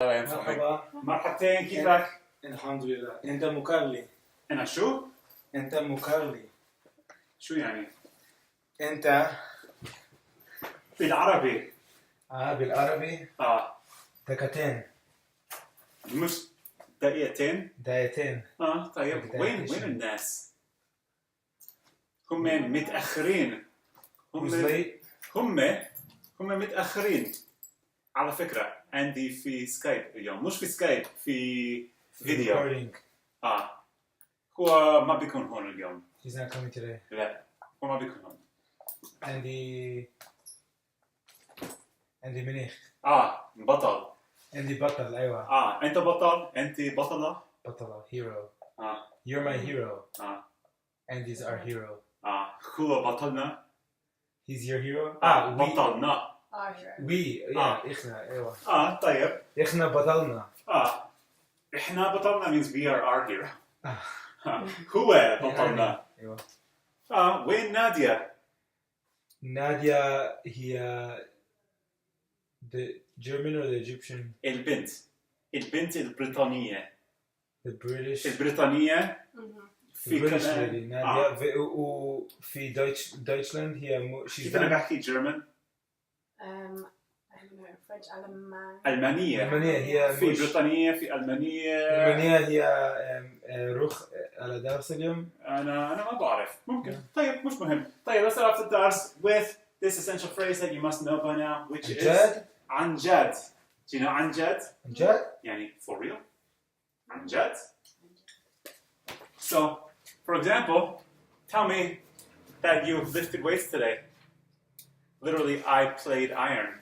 مرحبا. مرحبتين، كيفك؟ الحمد لله. انت مكر لي. أنا شو؟ انت مكر لي. شو يعني؟ انت بالعربي. بالعربي دقيقتين. مش دقيقتين؟ دقيقتين. طيب وين الناس؟ هم متأخرين. هم متأخرين. على فكرة عندي في سكايب اليوم، مش في سكايب، في فيديو. هو ما بيكون هون اليوم. He's not coming today. لا، هو ما بيكون هون. عندي منيخ. بطل. عندي بطل. ايوه. انت بطل، انت بطلة. بطلة. hero. You're my hero. And he's our hero. هو بطلنا. He's your hero. بطلنا. احنا. ايوه. طيب. احنا بطلنا. احنا بطلنا means we are our hero. هو بطلنا. ايوه. وين نادية؟ نادية هي the German or the Egyptian? البنت البريطانية. The British. البريطانية. في كمان نادية وفي دويتشلاند هي كيف أنا بحكي German؟ French ألمانية هي في بريطانية، في ألمانية هي روح على درس اليوم. أنا ما بعرف، ممكن. طيب مش مهم. طيب let's start off the درس with this essential phrase that you must know by now, which is عن جد. Do you know عن جد؟ عن جد؟ يعني for real. عن جد. So, for example, tell me that you lifted weights today. Literally, I played iron.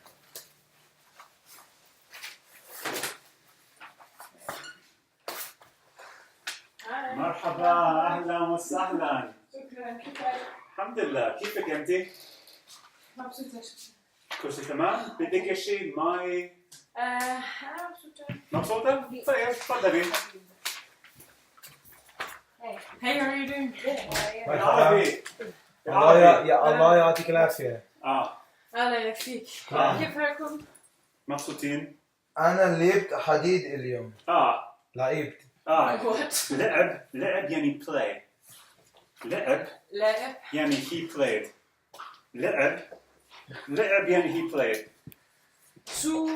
مرحبا، أهلا وسهلا. شكرا. كيفك؟ الحمد لله، كيفك أنتِ؟ مبسوطة. كل شيء تمام؟ بدك شيء ماي؟ أنا مبسوطة. مبسوطة؟ طيب تفضلي. Hey, how are you doing? بالعربي. يا الله يعطيك العافية. الله يكفيك. كيف حالكم؟ مبسوطين؟ أنا لعبت حديد اليوم. لعبت. لعب يعني play. لعب يعني he played. لعب يعني he played. So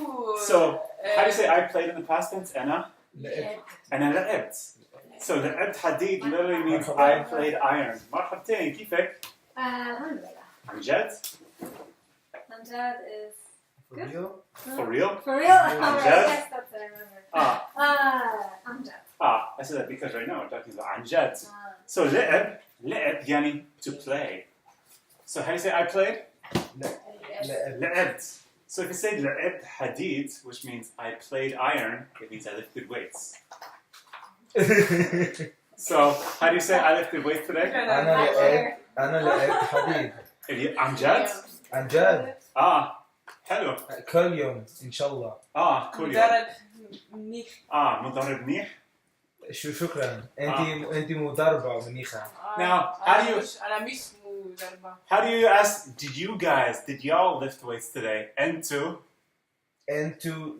how do you say I played in the past tense? أنا لعبت. So لعبت حديد literally means I played iron. مرحبتين، كيفك؟ الحمد لله. عن جد؟ عن جد is For real? For real? For real? عن جد؟ Yes, that's what I remember. عن جد. I said that because right now we're talking about عن جد. So لعب يعني to play. So how do you say I played? لعبت. So if you say لعبت حديد, which means I played iron, it means I lifted weights. So how do you say I lifted weights today? أنا لعبت حديد. عن جد؟ عن جد. حلو. كل يوم إن شاء الله. كل يوم. مدرب منيح. مدرب منيح. شكرا. أنت مدربة منيحة. Now how do you? أنا مش مدربة. How do you ask? Did y'all lift weights today? أنتوا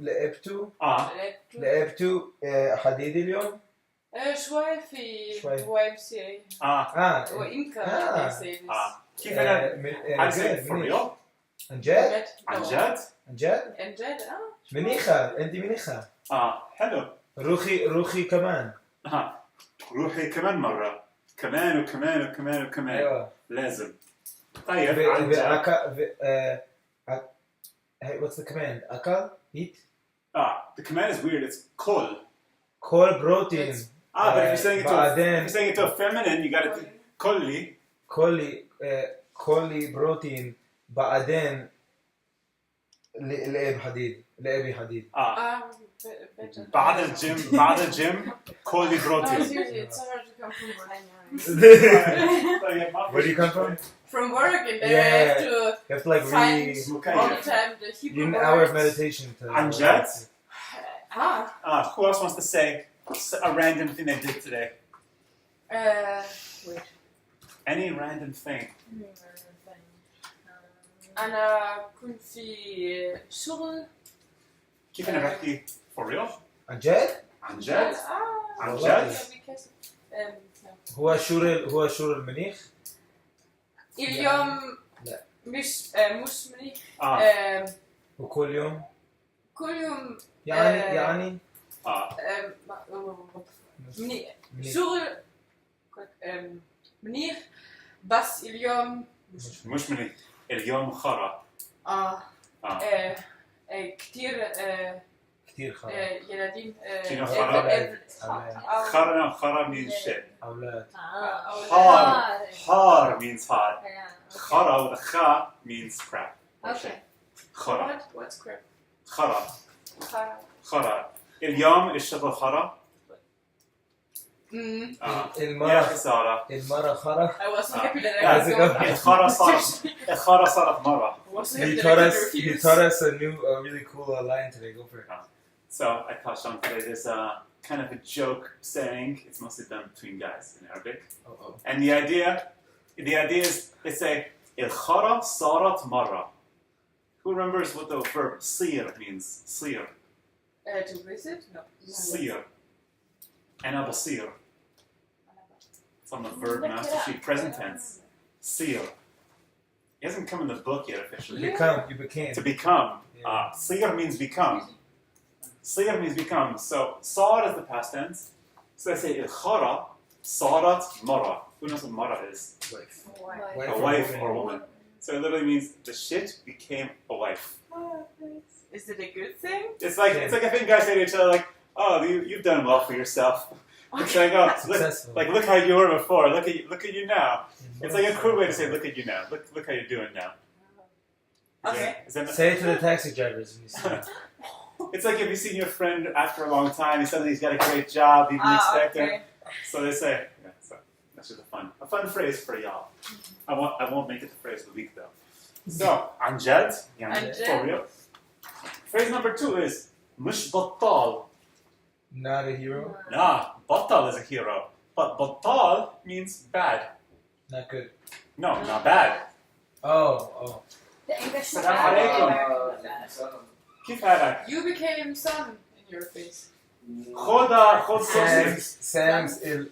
لعبتوا؟ لعبتوا حديد اليوم؟ شوي في YMCA. وإمكان كيف أنا؟ How do you say for real? عن جد؟ عن جد؟ عن جد؟ عن جد. منيحة. أنت منيحة. حلو. روحي كمان. روحي كمان مرة. كمان وكمان وكمان وكمان. أيوة. لازم. طيب عن جد. Hey, what's the command? Akal? Eat? The command is weird. It's كل. كل protein. But if you're saying it to a feminine, you gotta كلي. كلي بروتين بعدين لعبي حديد. بعد الجيم كلي بروتين. It's so hard to come from work. Where do you come from? From work, and then I have to like find all the time the Hebrew an hour of meditation. عن جد? Who else wants to say a random thing they did today? Wait. Any random thing. أنا كنت في شغل. كيف أنا بحكي؟ For real? عن جد؟ عن جد؟ عن والله. جد؟ هو شور المنيخ؟ اليوم لا. مش منيح. وكل يوم؟ كل يوم يعني منيح. شغل منيح بس اليوم مش منيح. اليوم خرا. كتير خرا. يلادين شنو خرا means shit. أولاد. Har means hot. Khara with a kha means crap. Okay. Khara. What's crap? Khara. Khara. اليوم الشغل خرا. المرة خسارة. المرة خرا. I wasn't happy that I was going. الخرا صارت مرة. He taught us a new, really cool line today. Go for it. So I touched on today. There's a kind of a joke saying. It's mostly done between guys in Arabic. And the idea is they say الخرا صارت مرة. Who remembers what the verb صير means? صير. To visit? No. صير. أنا بصير. It's on the verb master sheet, present tense. صير. It hasn't come in the book yet officially. You became. To become. Yeah. صير means become. صير means become. So صار is the past tense. So I say الخرا صارت مرة. Who knows what مرة is? A wife or a woman. So it literally means the shit became a wife. Is it a good thing? It's like a thing guys say to each other like, oh, you've done well for yourself. It's like, oh, look how you were before. Look at you now. It's like a cool way to say, look at you now. Look how you're doing now. Okay. Say it to the taxi drivers when you see them. It's like if you've seen your friend after a long time, suddenly he's got a great job, you didn't expect him. So they say, yeah, so that's just a fun phrase for y'all. I won't make it the phrase of the week though. So, anjad, for real. Phrase number 2 is مش بطال. Not a hero. Nah, batal is a hero. But batal means bad. Not good. No, not bad. Oh. The English Salam alaikum. كيف حالك؟ You became sun in your face. خذ كرسي.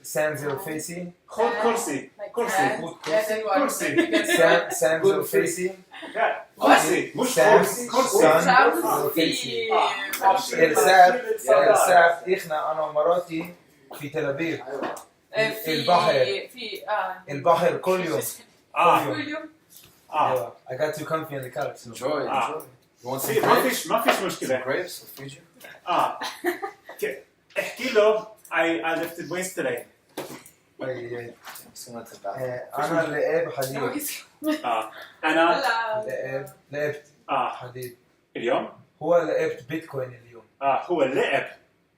Sam's ill facey. خذ كرسي. كرسي. Sam's ill facey. كرسي. مش كرسي. كرسي. الساعة إحنا أنا ومراتي في تل أبيب. البحر كل يوم. كل يوم. I got too comfy on the couch. So. Enjoy. You want some ما grapes? فيش مشكلة. Some grapes for Fiji? احكي له I lifted weights today. أنا لعب حديد. أنا لعبت حديد. اليوم؟ هو لعبت بيتكوين اليوم. هو لعب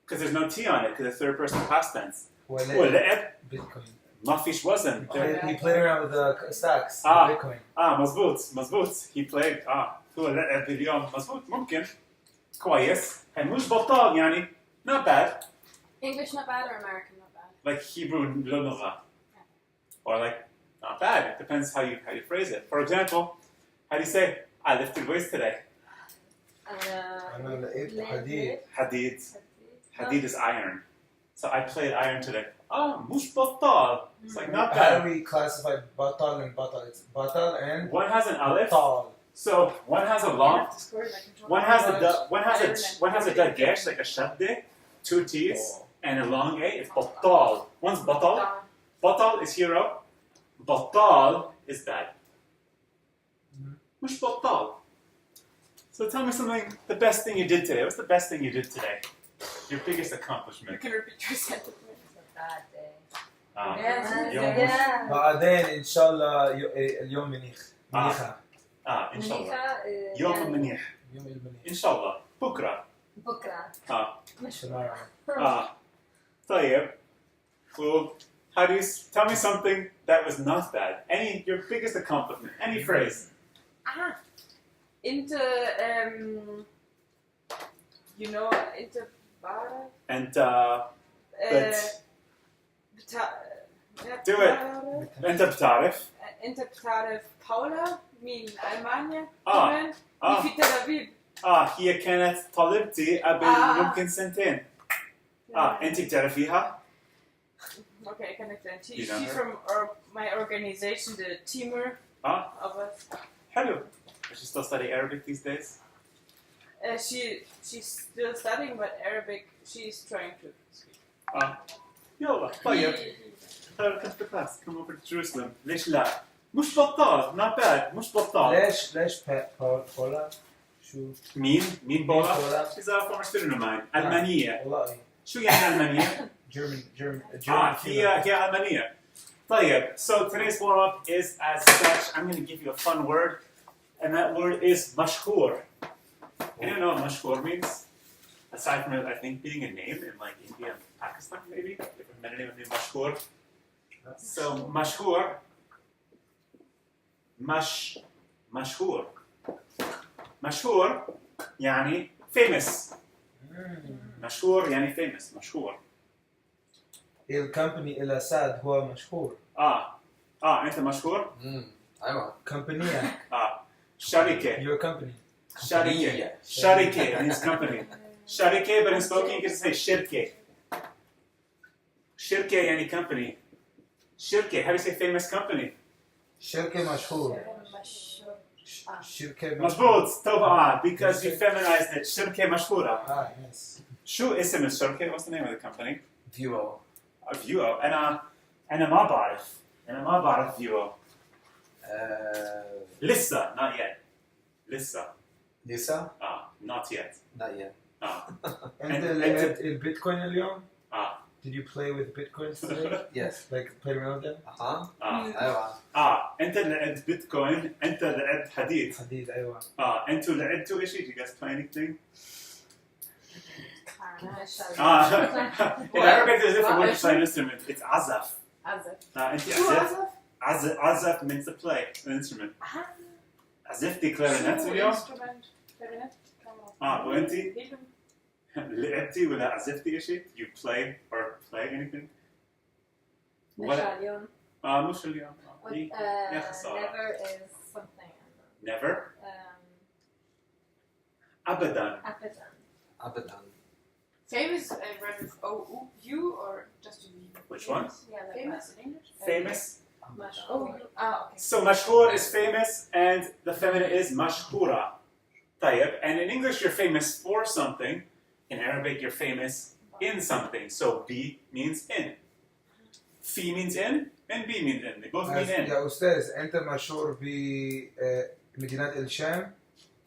because there's no T on it because it's third person past tense. هو لعب بيتكوين. ما فيش وزن. He played around with the stocks. Bitcoin. مزبوط. He played. هو لعب اليوم مزبوط ممكن. كويس. مش بطال يعني not bad. English not bad or American not bad? Like Hebrew لغة. Or like not bad. It depends how you phrase it. For example, how do you say I lifted weights today? أنا لعبت حديد. Hadid is iron. So I played iron today. مش بطال. It's like not How do bad. we classify batal and batal? It's batal and One has an aleph. batal. So one has a long. One has a dagesh like a shadde, 2 T's and a long A. It's batal. One's batal. Batal is hero. Batal is bad. مش batal. So tell me something. The best thing you did today. What's the best thing you did today? Your biggest accomplishment. You can repeat your sentence. Bad day. يوم بعدين إن شاء الله اليوم منيحة. إن شاء الله. يوم منيح. يوم المنيح. إن شاء الله. بكرة. طيب. Well, how do you tell me something that was not bad? Your biggest accomplishment. Any phrase. Into And do it. أنت بتعرف. أنت بتعرف باولا من ألمانيا كمان في تل أبيب. هي كانت طالبتي قبل يمكن سنتين. أنت بتعرفيها؟ Okay, I can explain. You know She's her? from my organization, the teamer of us. حلو. Does she still study Arabic these days? She's still studying, but Arabic she's trying to speak. يلا طيب. كنت في class. Come over to Jerusalem. ليش لا؟ مش بطال. Not bad. مش بطال. ليش بولا شو مين بولا؟ بولا؟ She's a former student of mine. ألمانية. والله شو يعني ألمانية؟ German هي ألمانية. طيب, so today's warm-up is as such. I'm going to give you a fun word, and that word is mashhur. You don't know what mashhur means? Aside from it, I think being a name in like India and Pakistan, maybe. If I've met anyone named mashhur. So mashhur. Mashhur. Mashhur يعني famous. مشهور يعني famous. مشهور. الكمباني إلى ساد هو مشهور. أنت مشهور؟ أيوة. كمبانية. شركة. Your company. شركة means company. شركة but in spoken you can say شركة. شركة يعني company. شركة. How do you say famous company? شركة مشهور. شركة مظبوط طبعا because you feminized it. شركة مشهورة. yes. شو اسم الشركة? What's the name of the company? Duo. Viewo. أنا ما بعرف Viewo. لسه not yet. لسه. Lisa? Not yet. Not yet. أنت لعبت البيتكوين اليوم؟ Did you play with bitcoins today? Yes. Like play around them? أيوة. أنت لعبت بيتكوين. أنت لعبت حديد. حديد أيوة. أنتوا لعبتوا إيش? Did you guys play anything? In Arabic there's a different word to play an instrument. It's azaf. أنت عزف means to play an instrument. عزفتي clarinet اليوم؟ وأنتي؟ لعبتي ولا عزفتي إشي? You play or play anything? مش اليوم. مش اليوم. يا خسارة. Never is something. Never? أبداً. أبداً. Famous, I read with O-U or just a V? Which one? Yeah, like Famous in English? Famous? O-U. Okay. So mashhur is famous and the feminine is mashhura. طيب. And in English you're famous for something. In Arabic you're famous in something. So B means in. Fi means in and B means in. They both mean in. يا أستاذ أنت مشهور بمدينة الشام؟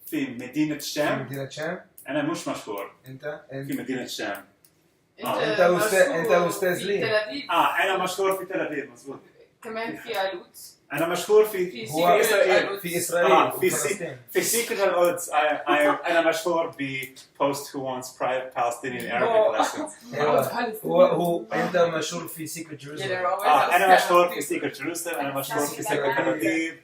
في مدينة في الشام. مدينة الشام؟ أنا مش مشهور أنت في مدينة الشام. أنت أستاذ لي. في تل أبيب. أنا مشهور في تل أبيب مظبوط. كمان في القدس. أنا مشهور في إسرائيل. في إسرائيل في سيكريت القدس. أنا مشهور بpost who wants private Palestinian Arabic lessons. هو أنت مشهور في Secret Jerusalem. أنا مشهور في سيكريت جيروسلم. أنا مشهور في سيكريت تل أبيب.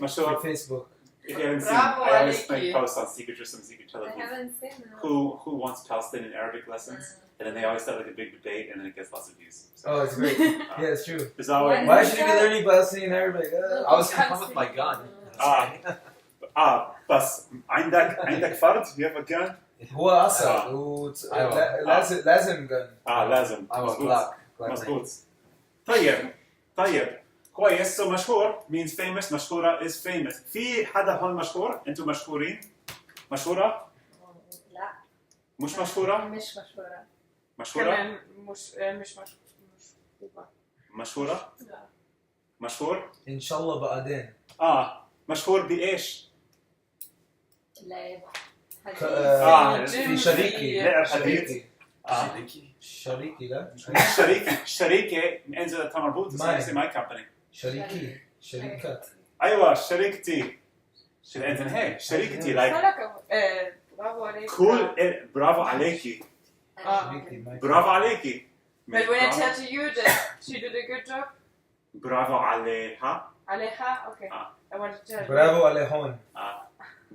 مشهور في فيسبوك. If you haven't seen, Bravo, I always Aliki. make posts on Secret Jerusalem, Secret Tel I Aviv. haven't seen that. Who wants Palestinian Arabic lessons? And then they always start like a big debate, and then it gets lots of views. So, Oh, it's great. Yeah, it's true. there's always Why should you be learning Palestinian Arabic? I was gonna come with my gun. بس عندك فرد? You have a gun? هو أصل لازم gun. لازم. أيوة. مظبوط. Glock. مظبوط. طيب. كويس. So مشهور means famous. مشهورة is famous. في حدا هون مشهور؟ أنتوا مشهورين؟ مشهورة؟ لا. مش مشهورة؟ مش مشهورة. مشهورة؟ كمان مش مشهورة؟ لا. مشهور؟ إن شاء الله بعدين. مشهور بإيش؟ لعب. في شريكي. لعب حديد. شريكي لا. شريكة انزل مربوط. It's my company. شركات. أيوة شركتي. أنت هي شركتي like. برافو عليك. Cool. برافو عليكي. برافو عليكي. But when I tell to you that she did a good job. برافو عليها. عليها? Okay. I want to tell you. برافو عليهم.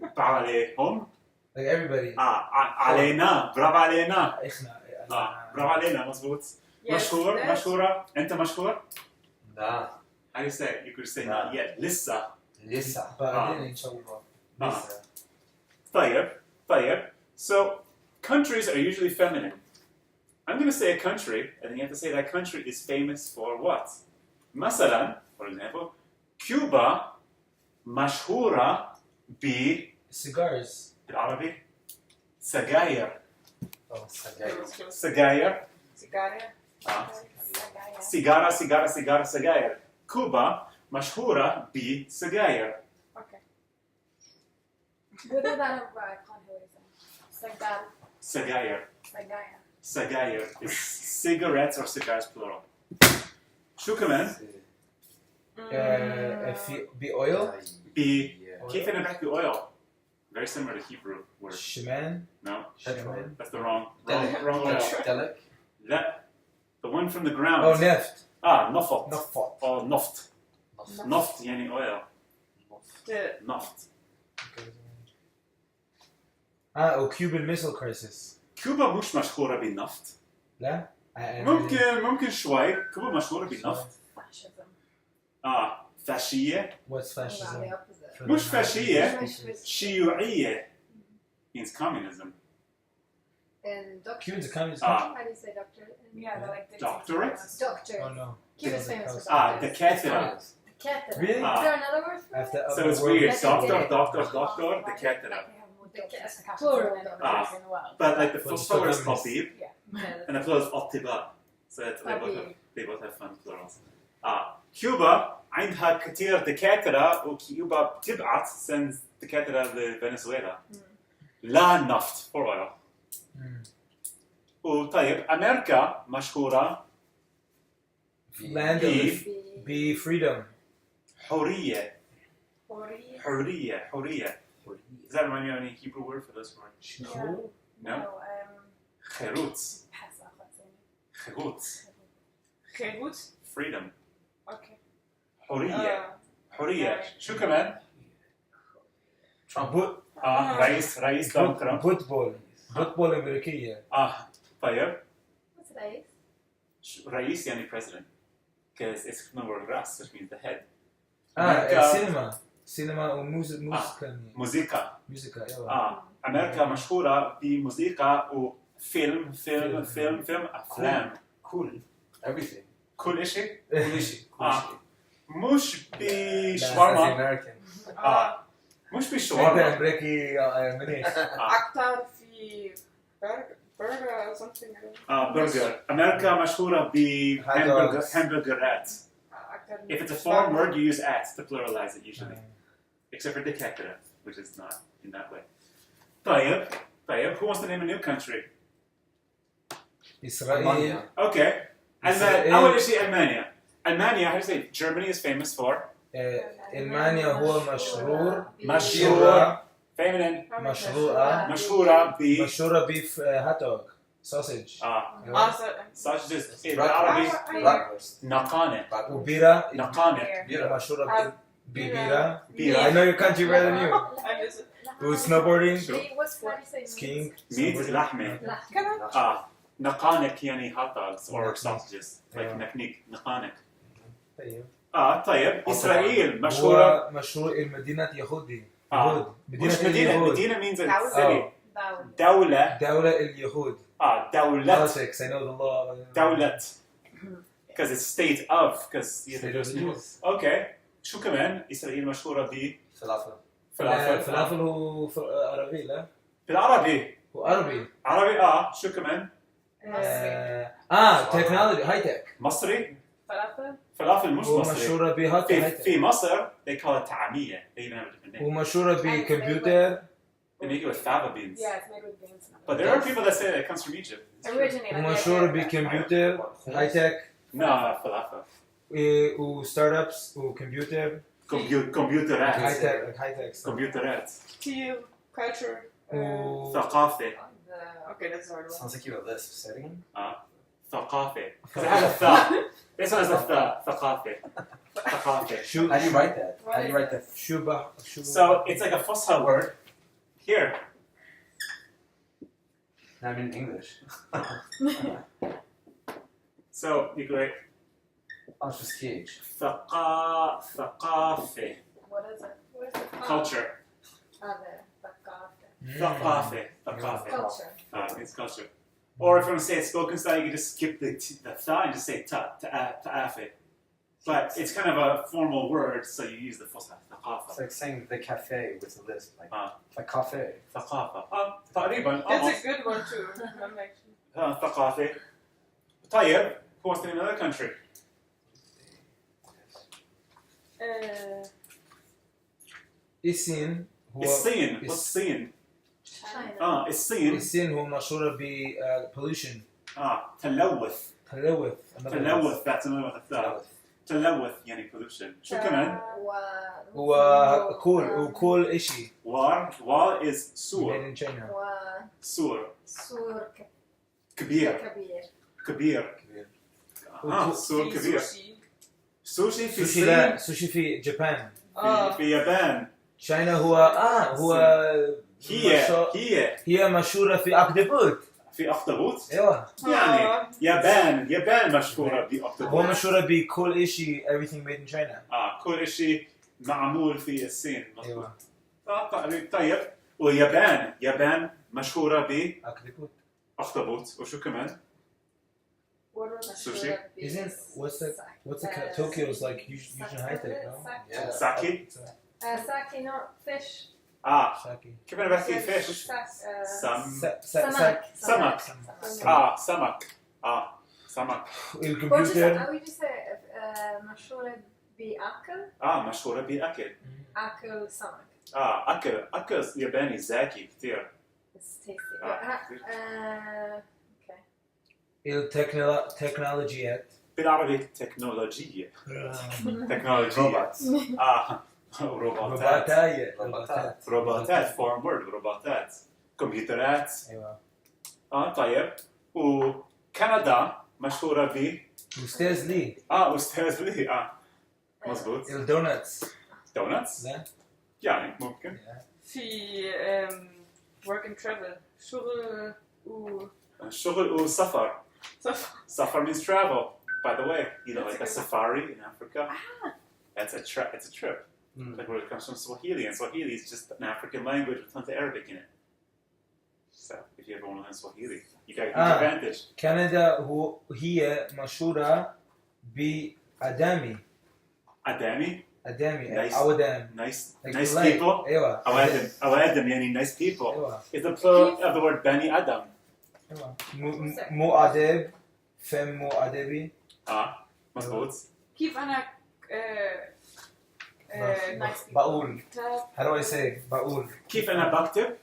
برافو عليهم. Like everybody. علينا. برافو علينا. برافو علينا مظبوط. Yes, مشهور. yes. مشهورة. أنت مشهور؟ Nah. How do you say it? You could say not yet. لسه. Lisa. بعدين إن شاء الله. طيب. طيب. So countries are usually feminine. I'm going to say a country, and then you have to say that country is famous for what? مثلا, for example, Cuba مشهورة Cigars. بالعربي سجاير. Oh, Sagay. سجاير. Cigaria. سيجارة سيجارة سيجارة سجاير. كوبا مشهورة بسجاير. Okay. Good or bad or bad? I can't hear what you're saying. Sagar. سجاير. Sagaya. سجاير is cigarettes or cigars plural. شو كمان؟ بأويل. كيف أنا بحكي oil? Very similar to Hebrew word. شمان. No, Petrol. that's the wrong oil. Delic. That, the one from the ground. Oh, نفط. نفط. نفط. Oh, نفط. نفط يعني oil. The نفط. وكيوبان ميسل كرايسيس. كوبا مش مشهورة بالنفط. لا؟ ممكن شوي. كوبا مشهورة بالنفط. Fascism. فاشية. What's Well, fascism? the opposite. مش فاشية. Fascist. شيوعية means communism. And doctor. Cuba's a communist Ah. country. How do you say doctor? yeah, they're like Doctorate? Doctor. Oh no. Cuba's famous for The doctors. Catara. Catheter. Really? Is there another word for After it? So it's other weird. words. Doctor, the Catara. Like they have more doctors than Plural. doctors in the world. But like the But full it's still plural is communist. Tabib, Yeah. and the plural is Attiba. So it's, Tabib. they both have fun plurals. كيوبا عندها كثير دكاترة وكيوبا بتبعت sends دكاترة لفنزويلا. لا نفط for oil. وطيب أمريكا مشهورة Land Beef. of be freedom. حرية. Hori. حرية. حرية. Does that remind you of any Hebrew word for this word? Shul? No? خروت. Pesach, let's say. خروت. Gerut. Freedom. Okay. حرية. حرية. شو كمان؟ Trump. رئيس دونالد ترامب. فوتبول. فوتبول أمريكية. طيب. What's race? رئيس يعني president. Because it's from the word ras, which means the head. سينما. سينما وموسيقى. موسيقى. موسيقى أيوة. أمريكا مشهورة بموسيقى وفيلم أفلام. Cool. Everything. كل شيء. كل شيء. مش That's بشوارما. American. مش أنت بشوارما. أمريكي منيح. أكتر في burger or something. برجر. أمريكا مشهورة بهامبرجرات. أكتر. If it's a foreign word, you use at to pluralize it usually. Except for دكاترة, which is not in that way. طيب. Who wants to name a new country? إسرائيل. Okay. أول شيء ألمانيا. ألمانيا, how do you say? Germany is famous for? ألمانيا هو مشهور. مشهورة. Feminine. مشهورة. مشهورة beef hot dog. sausage. sausages. بالعربي. Bratwurst. نقانة. وبيرة. نقانة. بيرة. مشهورة ببيرة. بيرة. I know your country better than you. وسنowboarding. What's how do you say? Skiing. Meat لحمة. نقانق يعني hot dogs or sausages. Like نكنيك. نقانق. طيب. إسرائيل مشهورة. مشهور المدينة يهودي. مش مدينة means a city. Dawla. دولة اليهود. دولة. Politics, I know the law. دولة. Because it's state of. Because State of the Jews. Okay. شو كمان إسرائيل مشهورة ب فلافل. فلافل هو عربي لا؟ بالعربي. هو عربي. عربي شو كمان؟ تكنولوجي هاي تك. مصري. فلافل. فلافل مش هو مصري. مشهورة بهاي تك. في مصر they call it طعمية. They even have a different name. هو مشهورة بكمبيوتر. They make it with fava beans. Yeah, it's made with beans. But there are people that say that it comes from Egypt. Originally. هو مشهورة بكمبيوتر هاي تك. No, falafel. وستارت ابس وكمبيوتر. كمبيوترات. هاي تك. كمبيوترات. Tea, culture. ثقافة. Okay, that's the hard one. Sounds like you have a list. Say it again. ثقافة. Because it has a th. This one has a th. ثقافة. ثقافة. How do you write that? How do you write that? شوبة. So it's like a Fusha word. Here. I mean English. So you go like Oh, it's just TH. ثقافة. What is it? What is it called? Culture. The Thaqafa. ثقافة. ثقافة. Culture. It's culture. Or if you want to say it spoken style, you can just skip the tha and just say ta'afe. But it's kind of a formal word, so you use the fusha. It's ثقافة. like saying the cafe with a lisp. Like, Ah. like cafe. ثقافة. تقريبا. That's almost. a good one too. I'm actually. ثقافة. طيب, who wants to name another country? الصين هو الصين. What's الصين? China. الصين. الصين هو مشهورة ب pollution تلوث. تلوث. تلوث. That's another one. تلوث يعني pollution. شو كمان؟ هو كل إشي Wall is made سور. in China. سور. سور كبير. كبير. كبير. سور كبير. Sushi. سوشي في سوشي لا الصين. سوشي في جابان. في اليابان. China هو هي مشهورة في أكتوبر. في أخطبوط. أيوة يعني يابان مشهورة بأخطبوط. هو مشهورة بكل إشي everything made in China. كل شيء معمول في الصين. أيوة طيب ويابان مشهورة أكتوبر. بأخطبوط وشو كمان؟ Sushi. Isn't what's the Tokyo's like Yushin high tech, no? Yeah. ساكي. Sake, not fish. Sake. كيف أنا بحكي فيش؟ سمك. سمك. سمك. سمك. الكمبيوتر. How would you say مشهورة بأكل؟ مشهورة بأكل. أكل سمك. أكل ياباني زاكي كتير. It's tasty. التكنولوجيات. بالعربي تكنولوجية. تكنولوجية. Robots. روبوتات. روبوتات. روبوتات foreign word روبوتات. كمبيوترات. أيوة. طيب وكندا مشهورة ب أستاذ لي. أستاذ لي مظبوط. الدونتس. دونتس لا. يعني ممكن. في work and travel. شغل و شغل وسفر. سفر. Safar means travel. By the way, you know, That's like a a good safari in Africa. It's a trip. Mm. Like where it comes from Swahili, and Swahili is just an African language with tons of Arabic in it. So if you ever want to learn Swahili, you got a huge advantage. كندا هي مشهورة بأدامي. Adami, Nice. أودام. nice Like people. أيوة. Awadam, yani nice people. أيوة. It's the plural of the word Bani Adam. أيوة. مؤدب. فم مؤدبي. مظبوط. كيف أنا nice people. بقول. How do I say بقول? كيف أنا بكتب?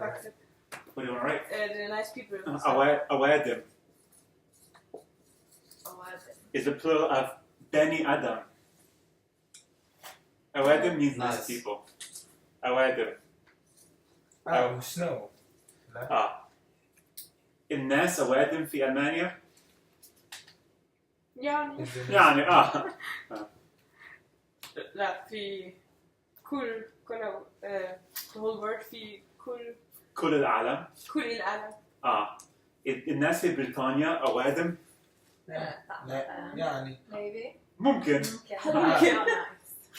بكتب. What do you want to write? The nice people. Awadam is the plural of Bani Adam. Awadam means nice Nice. people. Awadam. snow. الناس أوادم في ألمانيا؟ يعني يعني لا في كل the whole word في كل العالم. كل العالم. الناس في بريطانيا أوادم؟ لا يعني. Maybe. ممكن. ممكن.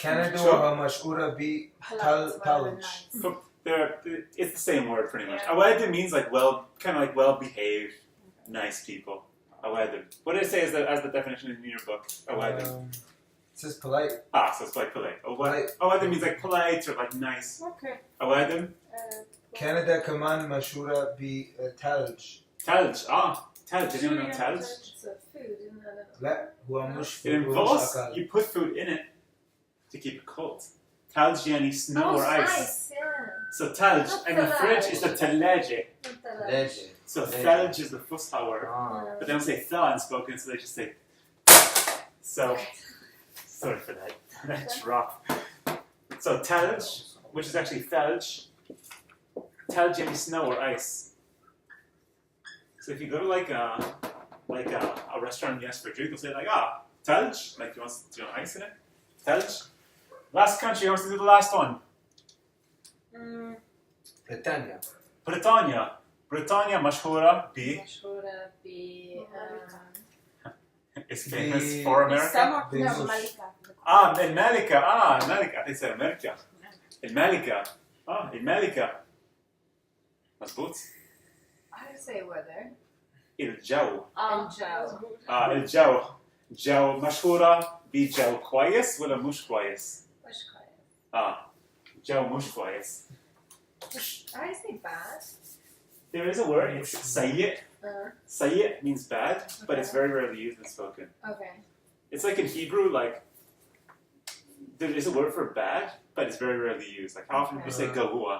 كندا مشهورة بثلج. It's the same word pretty much. Awadam means like well behaved, nice people. Awadam. What did it say as the definition in your book? Awadam. It says polite. So it's like polite. Awadam means like polite or like nice. Okay. Awadam. كندا كمان مشهورة بثلج. Thalj. Thalj. Did anyone know thalj? It's a food, isn't it? لا هو مش It involves أكل. you put food in it to keep it cold. Thalj yani snow or ice. Ice, yeah. So thalj Not and the fridge is the thalaje. Not the Legend. So Thalj. thalj is the Fusha word. Ah. But they don't say tha in spoken, so they just say. So, sorry for that. That's rough. So thalj, which is actually thalj. Thalj any snow or ice. So if you go to like a restaurant and you ask for a drink, they'll say like thalj, like you want ice in it. Thalj. Last country, who wants to do the last one? Britannia. Britannia مشهورة ب مشهورة ب is famous for America. سمك. No, Malika. الملكة. الملكة. I think it's America. الملكة. الملكة. مظبوط. How do you say weather? الجو. الجو. الجو. جو مشهورة بجو كويس ولا مش كويس؟ مش كويس. جو مش كويس. How do you say bad? There is a word, it's سيء. سيء means bad, but it's very rarely used and spoken. Okay. It's like in Hebrew, like, there is a word for bad, but it's very rarely used. Like, how often do we say gahua?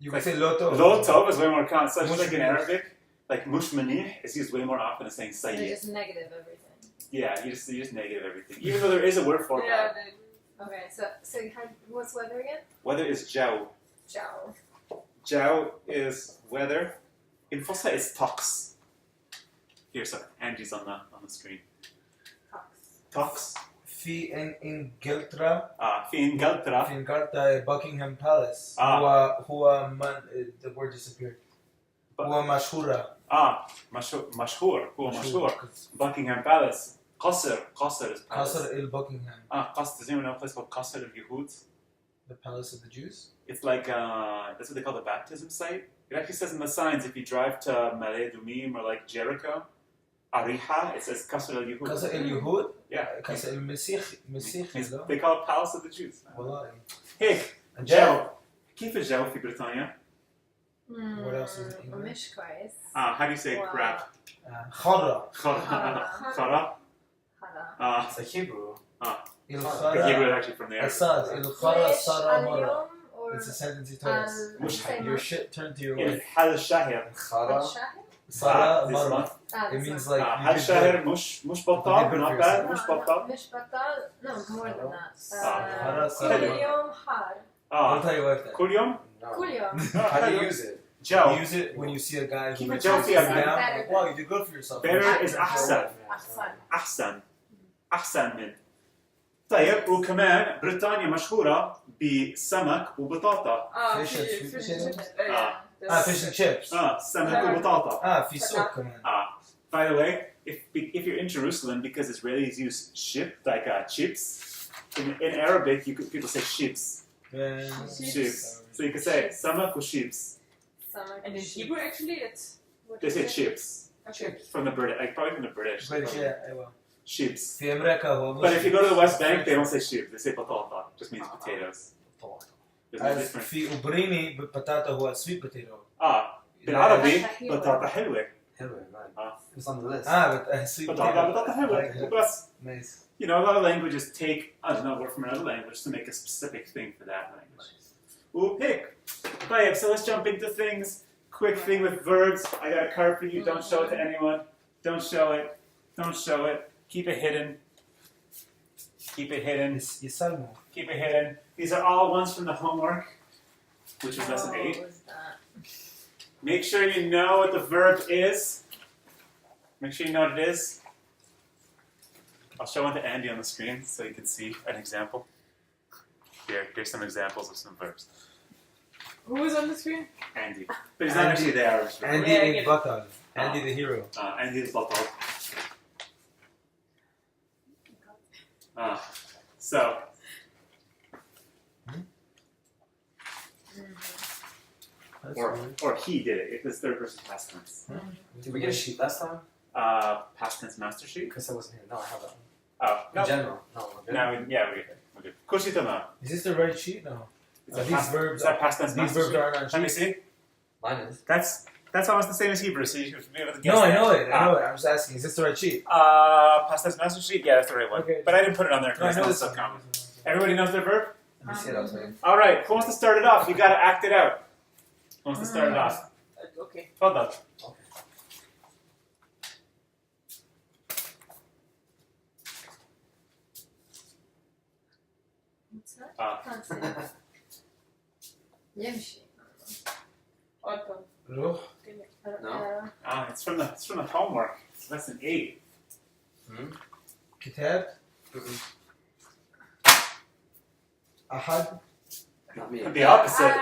You can say lo tov. Lo tov is way more common. So just Mush like in manih. Arabic, like mush manih is used way more often as saying So sayyid. just negative everything. Yeah, you just negative everything. Even though there is a word for Yeah, that. Okay, so what's weather again? Weather is jau. Jiao. Jau is weather. In Fosha it's tox. Here, so Angie's on the screen. Cox. Tox. في انجلترا في انجلترا. في انجلترا Buckingham Palace هو the word disappeared. هو مشهورة. مشهور. هو مشهور. Buckingham Palace. قصر is palace. قصر Buckingham. قصر. Does anyone know a place called قصر اليهود? The palace of the Jews. It's like that's what they call the baptism site. It actually says in the signs if you drive to Malay Dumim or like Jericho, Ariha, it says قصر اليهود. قصر اليهود. Yeah. قصر المسيح They call it Palace of the Jews. والله. هيك جو. كيف الجو في بريطانيا? What else is in English? مش كويس. How do you say crap? خرا. خرا. هلا. It's like Hebrew. The Hebrew is actually from there. الصاد الخرا صار مرة. اليوم or It's a sentence you told us. مش Your shit turned to your In wife. حال الشهر. Khara. الشهر؟ صار this مرة. month. It means like حال you did الشهر good. مش بطال. You did good Not for bad. yourself. مش بطال. مش بطال. No, more than that. خلاص كل صار. يوم حار. I'll tell you what. كل يوم. No. كل يوم. How do you use it? جو. Use it when you see a guy who Keep it makes joke, you yeah, down. man. Like, wow, you did good for yourself. Better is أحسن. أحسن. أحسن من. طيب وكمان بريطانيا مشهورة بسمك وبطاطا. Fish and fish chips. and chips. Yeah. Fish and chips. سمك وبطاطا. في سوق كمان. By the way, if you're in Jerusalem, because Israelis use ship like chips, in Arabic people say ships. Ships. So you could say samak or ships. And in Hebrew, actually, it's what They is say it? chips Okay. from the British, like probably from the British. British, yeah, أيوة. Ships. في أمريكا هو But if you go to the West Bank, they don't say sheep. They say patata. Just means potatoes. There's no As difference. في أوبريني بطاطا هو sweet potato. بالعربي حلوة. بطاطا حلوة. Hello, man. It's on the list. but sweet بطاطا حلوة. بس Nice. you know, a lot of languages take another word from another language to make a specific thing for that language. Ooh, pick. Right, so let's jump into things. Quick thing with verbs. I got a card for you. Don't show it to anyone. Don't show it. Don't show it. Keep it hidden. Keep it hidden. يسلموا. Keep it hidden. These are all ones from the homework, which was lesson 8. What was that? Make sure you know what the verb is. Make sure you know what it is. I'll show one to Andy on the screen so you can see an example. Here's some examples of some verbs. Who is on the screen? Andy. But he's not actually there. Andy Yeah, I the get it. بطل. Andy the hero. Andy is Batal. So, That's or weird. he did it. If it's third person past tense. Did we get a sheet last time? Past tense master sheet. Because I wasn't here. No, I have that one. Oh, In no. general. No, we're good. No, yeah, we're good. We're good. Kushitama. Is this the right sheet? No. These verbs Is that past tense These master verbs sheet? aren't on Let me sheet. see. Mine is. That's almost the same as Hebrew, so you should be able to guess. No, I that. know it. I know it. I'm just asking. Is this the right sheet? Past tense master sheet? Yeah, that's the right one. Okay. But I didn't put it on there No, I because know it's this not so one. common. Everybody knows their verb? Let me see it outside. All right, who wants to start it off? You got to act it out. Who wants to start it off? Okay. Hold on. What's that? Uh, Can't see. يمشي. Auto. روح. No. it's from the homework. It's lesson 8. كتاب. أحد. Not me. The opposite.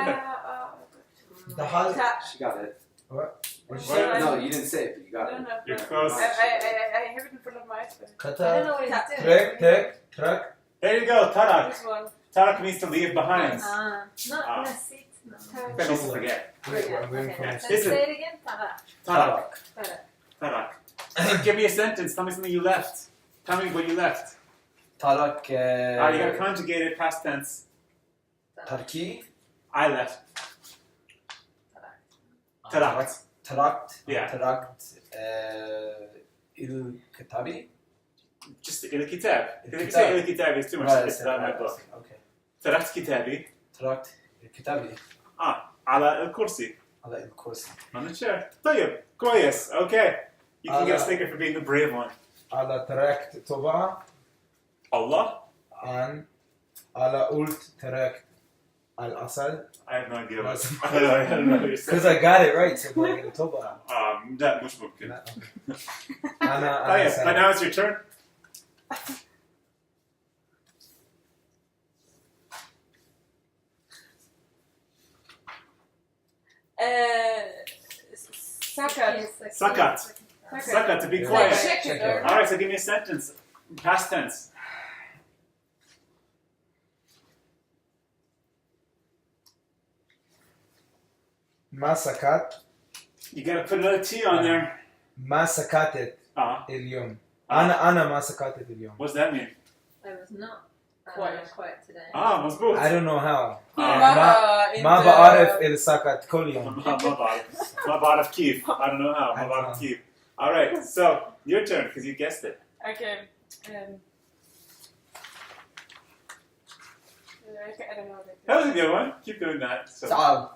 ضحى. She got it. What? What'd you What? say? No, you didn't say it, but you got No, it. no. You're close. I have it in front of my eyes. but- I don't كتاب. know what he's doing. ترك. ترك. There you go, Tarak. This one. Tarak means to leave behind. Not Ah. نسيت. That means to forget. Okay. Listen. Say it again. Tarak. Tarak. Tarak. Tarak. Give me a sentence. Tell me something you left. Tell me what you left. Tarak. You got conjugated past tense. Tarki. I left. Tarakt. Tarakt. Yeah. Tarakt. Il-Kitabi. Just il-kitab. If you Kitab. say il-kitab, it's too much. Right, It's not my book. Okay. تركت كتابي تركت كتابي على الكرسي على الكرسي on the chair. طيب كويس. Okay. You can get a sticker for being the brave one. على تركت طبعة Allah? على قلت تركت الأسد. I have no idea what I don't know what you're saying. Because I got it right. So like طبعة. لا مش ممكن. أنا طيب, but now it's your turn. Sakat. Sakat, to be Yeah. quiet. Check it. or- Alright, so give me a sentence. Past tense. ما سكت. You gotta put another T on there. ما سكتت Ah. اليوم. أنا ما سكتت اليوم. What does that mean? I was not Quiet. quiet today. مظبوط. I don't know how. مرة ما أنت- بعرف إذا سكت كل يوم. ما بعرف كيف. I don't know how. ما بعرف كيف. Alright, so your turn because you guessed it. Okay. I don't know. That was a good one. Keep doing that. So, سأل.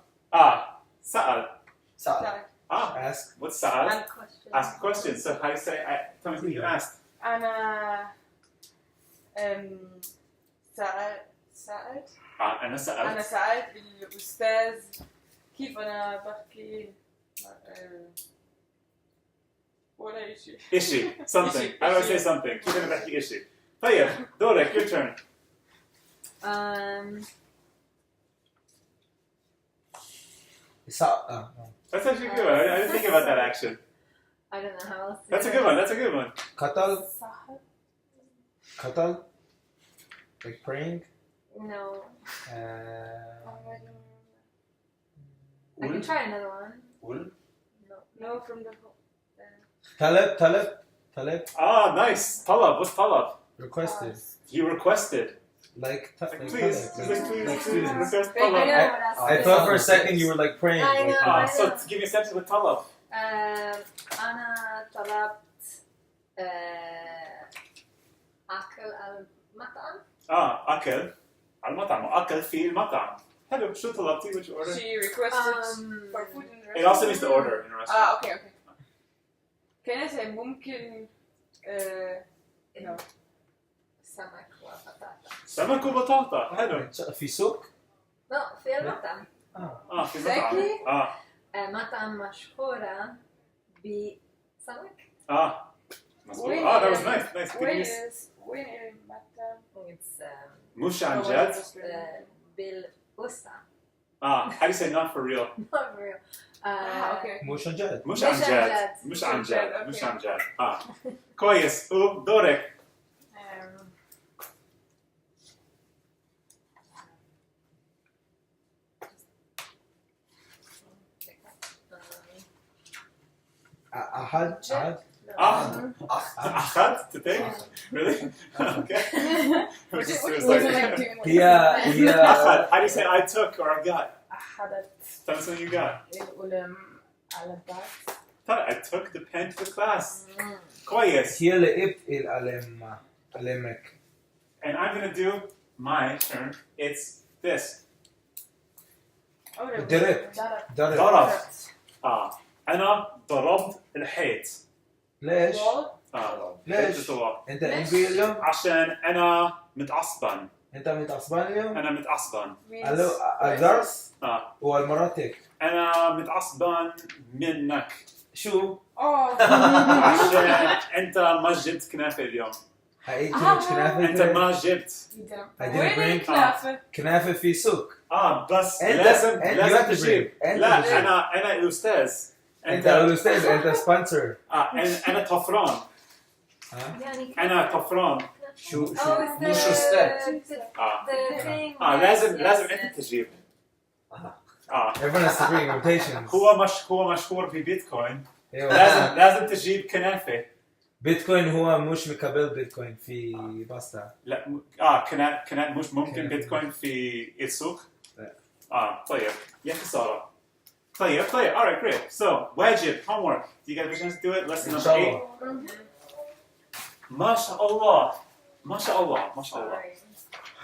سأل. سأل. Ask. What's سأل? And question. Ask a question. So how do you say, tell me what you asked. أنا سألت أنا سألت. أنا سألت الأستاذ كيف أنا بحكي ولا شيء. إشي. Something. إشي. I always say something. كيف أنا بحكي إشي. طيب دورك. Your turn. سأل. That's actually a good one. I didn't think about that action. I don't know how else to That's a say good it. one. That's a good one. قتل. صح. قتل. Like praying. No. I قول. can try another one. قول. No, from the طلب. Nice. طلب. What's طلب? Requested. You requested. Like Please. طلب. Please. Request I know طلب. what else I to thought say. for a second you were like praying. I like, know. So give me a sentence with طلب. أنا طلبت أكل المطعم. أكل. على المطعم. أكل في المطعم. حلو. شو طلبتي? Which order? She requested for food in the restaurant. It also means to order in a restaurant. Okay. Can I say ممكن no. سمك وبطاطا. سمك وبطاطا. حلو. في سوق. لا في المطعم. في مطعم. مطعم مشهورة بسمك. مظبوط. That was nice. Nice. وين المطعم؟ It's مش عن جد. بالوسطى. How do you say not for real? Not real. Okay. مش عن جد. مش عن جد. مش عن جد. مش عن جد. كويس. دورك. أحد. أخذت to take? Really? Okay. What It do was you like- doing? هي أخذ. How do you say I took or I got? أحدت Tell me something you got. العلم على الدرس. I took the pen to the class. كويس. هي لقيت علمك. And I'm gonna do my turn. It's this. دربت. ضربت. أنا ضربت الحيط. ليش؟ ليش؟ ليش؟ أنت إنجليزي اليوم؟ عشان أنا متعصبا. أنت متعصبان اليوم؟ أنا متعصبا. ألو الدرس؟ والمراتك. أنا متعصبا منك. شو؟ عشان أنت ما جبت كنافة اليوم. حقيقي مش كنافة. أنت ما جبت. وين الكنافة؟ كنافة في سوق. بس أنت لازم تجيب. لا أنا الأستاذ. أنت الأستاذ. أنت سبونسر. أنا طفران. أنا طفران. شو Oh, it's the مش أستاذ. the thing. لازم أنت تجيب. Everyone has to bring rotations. هو مشهور ببيتكوين. أيوة. لازم تجيب كنافة. بيتكوين هو مش مقابل بيتكوين في باستا. لا كنات مش ممكن بيتكوين في السوق. لا. طيب يا خسارة. طيب alright great. So واجب homework. Do you guys have a chance to do it? Lesson إن number شاء 8. الله. ما شاء الله. ما شاء الله. ما شاء الله.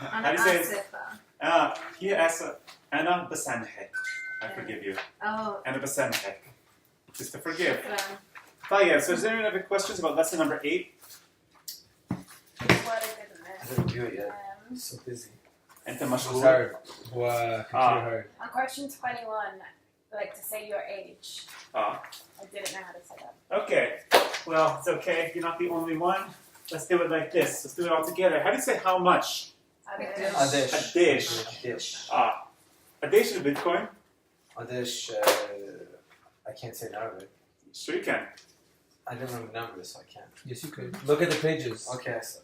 أنا How do you say it? آسفة. هي آسف. أنا بسامحك. I forgive you. أوه أنا بسامحك. Just to forgive. شكرا. طيب, so does anyone have any questions about lesson number 8? What is it? I didn't do it yet. So busy. أنت It's مشغول. hard. هو كتير hard. On question 21, like to say your age. I didn't know how to say that. Okay. Well, it's okay. You're not the only one. Let's do it like this. Let's do it all together. How do you say how much? Adesh. Adesh. Adesh. Adesh is Bitcoin. Adesh. I can't say in Arabic. Sure you can. I don't remember numbers, so I can't. Yes, you could. Look at the pages. Okay, so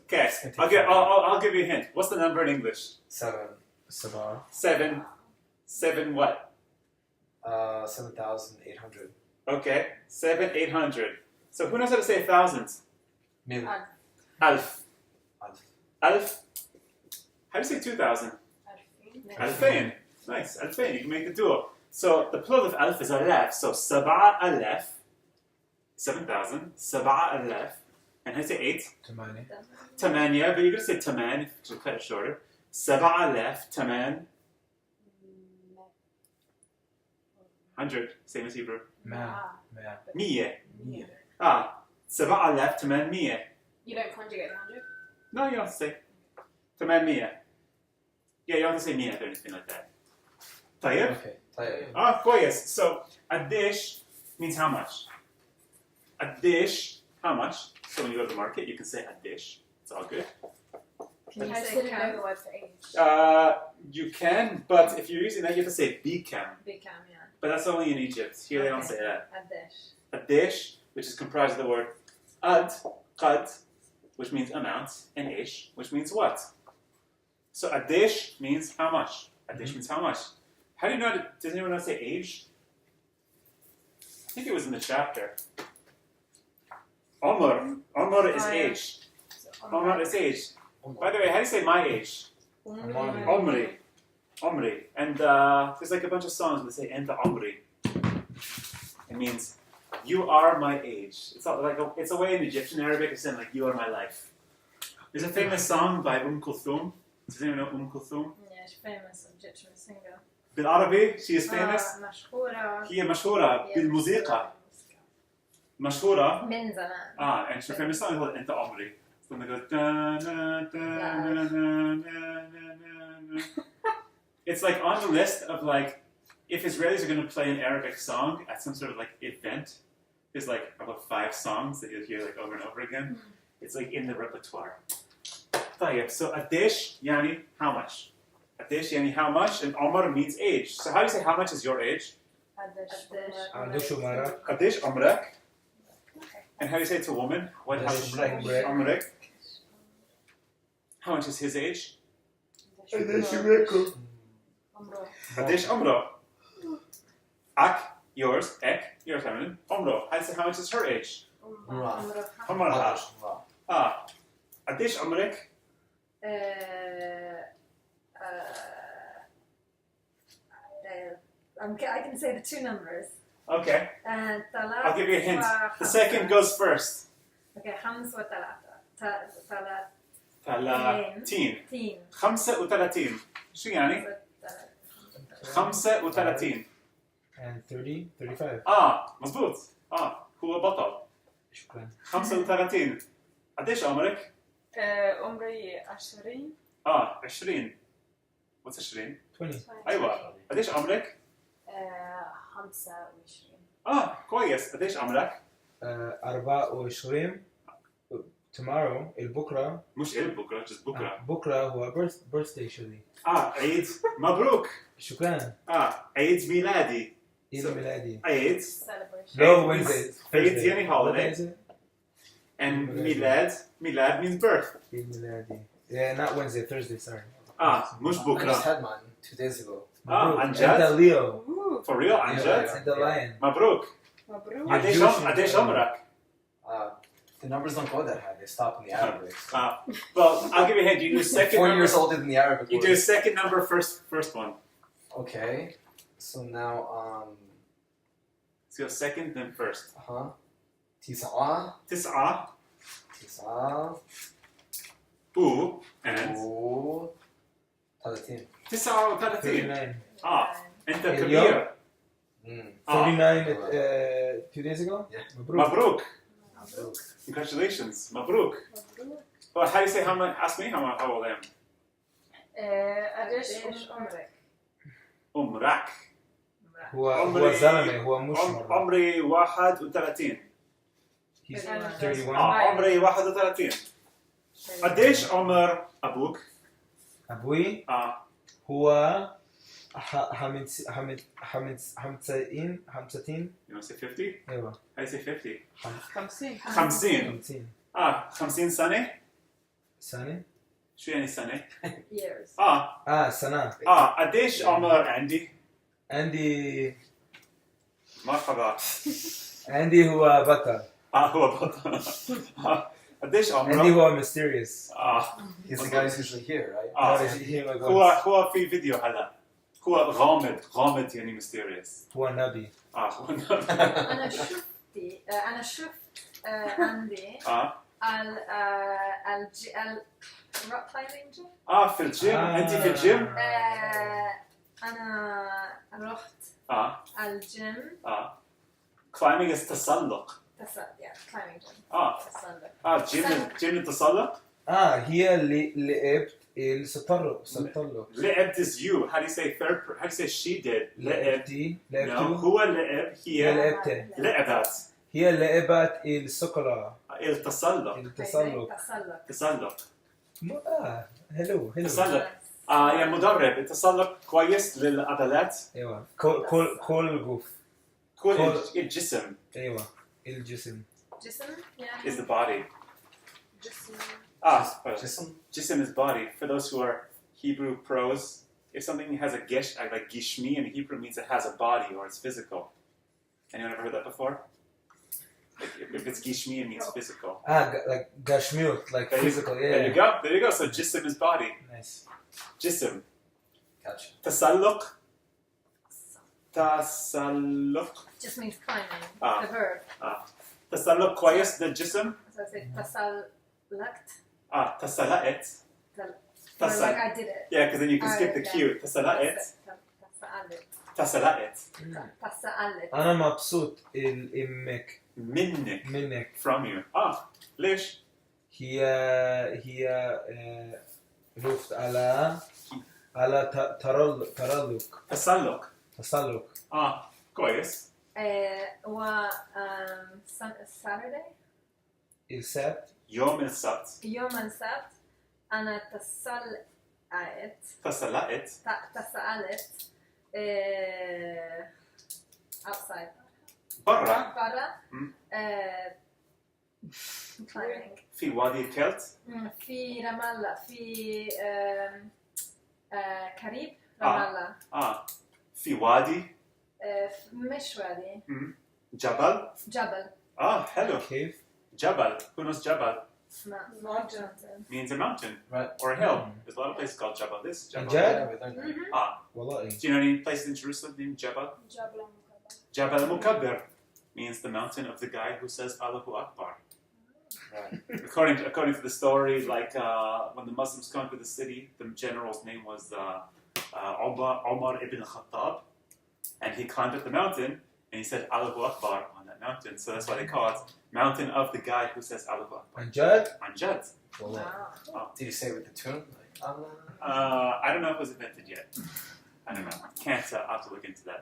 Okay. I'll give you a hint. What's the number in English? 7. Sabah. 7. 7 what? 7,800. Okay. 7,800. So who knows how to say thousands? Mil. Alf. Alf. Alf. How do you say 2,000? Alfain. Nice. Alfain. You can make the duo. So the plural of alf is alaf. So sab'a alaf. 7,000. Sab'a alaf. And how do you say 8? Tamani. Tamania. But you're going to say taman to cut it shorter. Sab'a alaf. Taman. 100. Same as Hebrew. Ma. Miye. Mia. Sab'a alaf. Taman miye. You don't conjugate 100? No, you don't have to say. Taman miye. Yeah, you don't have to say miye or anything like that. طيب? Okay. طيب. كويس. So, a dish means how much? A dish, how much? So when you go to the market, you can say a dish. It's all good. Can I you just say didn't know cam? the word for age. You can, but if you're using that, you have to say bikam. Big cam, yeah. But that's only in Egypt. Here they don't say that. Adesh. A dish, which is comprised of the word ad, qad, which means amount, and ish, which means what? So a dish means how much? A dish means how much? How do you know? Does anyone know how to say age? I think it was in the chapter. Omar. Omar is Oh, yeah. age. Omar is age. By the way, how do you say my age? Omri. Omri. And there's like a bunch of songs that say Enta Omri. It means you are my age. It's not like it's a way in Egyptian Arabic of saying like you are my life. There's a famous song by Kulthum. Does anyone know Kulthum? Yeah, she's famous Egyptian singer. بالعربي she is famous. مشهورة. هي مشهورة بالموسيقى. مشهورة. من زمان. And her famous song is called أنت عمري. When they go da na da na na na na. It's like on the list of like if Israelis are going to play an Arabic song at some sort of like event, there's like about 5 songs that you'll hear like over and over again. It's like in the repertoire. طيب, so a dish يعني how much? A dish يعني how much, and Omar means age. So how do you say how much is your age? عنده شو مرة؟ A dish عمرك. And how do you say it to a woman? What how قديش عمرك? عمرك؟ How much is his age? قديش عمرك؟ A dish عمره. Ak, yours, ek, your feminine. عمره. How do you say how much is her age? عمرها. A dish عمرك. I can say the 2 numbers. Okay. ثلاث. I'll give you a hint. The second goes first. Okay, 5 و3. ثلاثين. 2. 35. شو يعني؟ 35. And 30, 35. مزبوط. هو بطل. شكرا. 35. قديش عمرك؟ عمري 20. 20. What's 20؟ 20. أيوة. قديش عمرك؟ 25. كويس. قديش عمرك؟ 24. tomorrow البكرة مش بكرة just بكرة. بكرة هو birthday شغلي. عيد مبروك. شكرا. عيد ميلادي. عيد ميلادي. عيد. Celebration. No, Wednesday. عيد يعني holiday. Wednesday? And milad means birth. عيد ميلادي. Yeah, not Wednesday, Thursday, sorry. مش I just بكرة. had mine 2 days ago. مبروك. عن جد؟ أنت ليو. For real عن جد؟ أنت lion. مبروك. مبروك. قديش عمرك؟ The numbers don't go that high. They stop in the Arabic. So. Well, I'll give you a hint. You do second 4 number. years older than the Arabic. You do words. second number first one. Okay. So now, So second then first. تسعة. تسعة. و and و 30. 39. 39. أنت اليوم؟ كبير. 49 2 days ago. Yeah. مبروك. مبروك. مبروك. Congratulations. مبروك. مبروك. Well, how do you say ask me how old I am? قديش عمرك؟ عمرك. هو زلمة هو مش مرة. عمري 31. He's 31. 31. عمري 31. قديش عمر أبوك؟ أبوي هو حمد 50. You want to say 50? أيوة. How do you say 50? 50. 50. 50 50 سنة؟ سنة. شو يعني سنة؟ years. سنة. قديش عمر عندي؟ عندي مرحبا. هو بطل. هو بطل. قديش عندي عمره؟ هو mysterious. He's the guy who's usually here, right? هو في فيديو هلا. هو غامض يعني mysterious. هو نبي. هو أنا شفت عندي ال rock climbing gym. في الجيم. أنت في الجيم؟ أنا رحت الجيم. climbing is تسلق. climbing gym. تسلق. جيم التسلق. هي اللي لعبت التسلق. لعبت is you. How do you say third? How do you say she did? لعبت. No. هو لعب. هي لعبت. هي لعبت السكرة. التسلق. تسلق. هلو. تسلق. يا مدرب التسلق كويس للعضلات. ايوه كل جوف. كل الجسم. ايوه الجسم. جسم is the body. جسم is body. For those who are Hebrew pros, if something has a gesh, like gishmi in Hebrew, means it has a body or it's physical. Anyone ever heard that before? Like if it's gishmi, it means physical. Like gashmiut, like physical. Yeah. There you go. So jism is body. Nice. جسم. Gotcha. تسلق. just means climbing. Ah. The verb. تسلق كويس للجسم. So I say تسلقت. تسلقت. Or like I did it. Yeah, because then you can skip the cue. تسلقت. تسلقت. تسألت. أنا مبسوط إمك. منك. From you. ليش؟ هي رفت على تسلق. كويس. و Saturday. السبت. يوم السبت. يوم السبت أنا تسألت outside. برا. climbing. في وادي الكلت. في رام الله في قريب رام الله. في وادي. مش وادي. جبل. حلو. كيف؟ جبل. Who knows جبل? Mountain. Means a mountain. Right. Or a hill. There's a lot of places called Jabal. This Jabal. Yeah, we learned that. والله. Do you know any places in Jerusalem named Jabal? Jabal Mukabbir means the mountain of the guy who says Allahu Akbar. Right. According to the story, like when the Muslims conquered the city, the general's name was Omar ibn Khattab, and he climbed up the mountain and he said Allahu Akbar on that mountain. So that's why they call it Mountain of the guy who says Allahu Akbar. Anjad. والله. Did you say it with the tune? Like, I don't know if it was invented yet. I don't know. Can't. I'll have to look into that.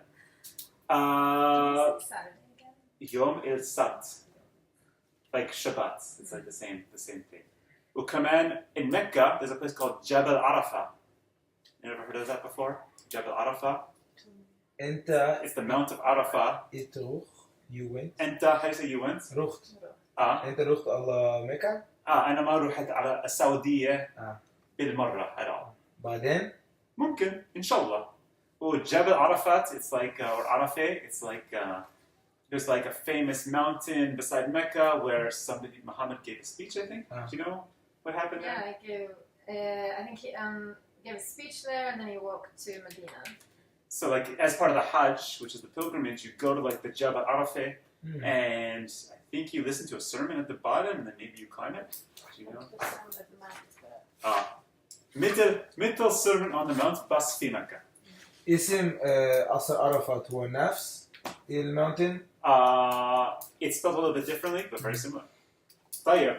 Saturday again. Yom El Sabt. Like Shabbat. It's like the same thing. Ukaman in Mecca, there's a place called Jabal Arafah. You ever heard of that before? Jabal Arafah. أنت It's the Mount of Arafah. تروح. You went. أنت how do you say you went? رحت. أنت رحت على مكة. أنا ما رحت على السعودية بالمرة at all. بعدين. ممكن إن شاء الله. Jabal Arafat, it's like, or Arafat, it's like, there's like a famous mountain beside Mecca where Muhammad gave a speech, I think. Do you know what happened there? Yeah, I think he gave a speech there and then he walked to Medina. So like as part of the Hajj, which is the pilgrimage, you go to like the Jabal Arafat, and I think you listen to a sermon at the bottom, and then maybe you climb it. Do you know? Mittel sermon on the mount, bas fi Mecca. اسم قصر عرفات هو نفس الماونتن. It's spelled a little bit differently, but very similar. طيب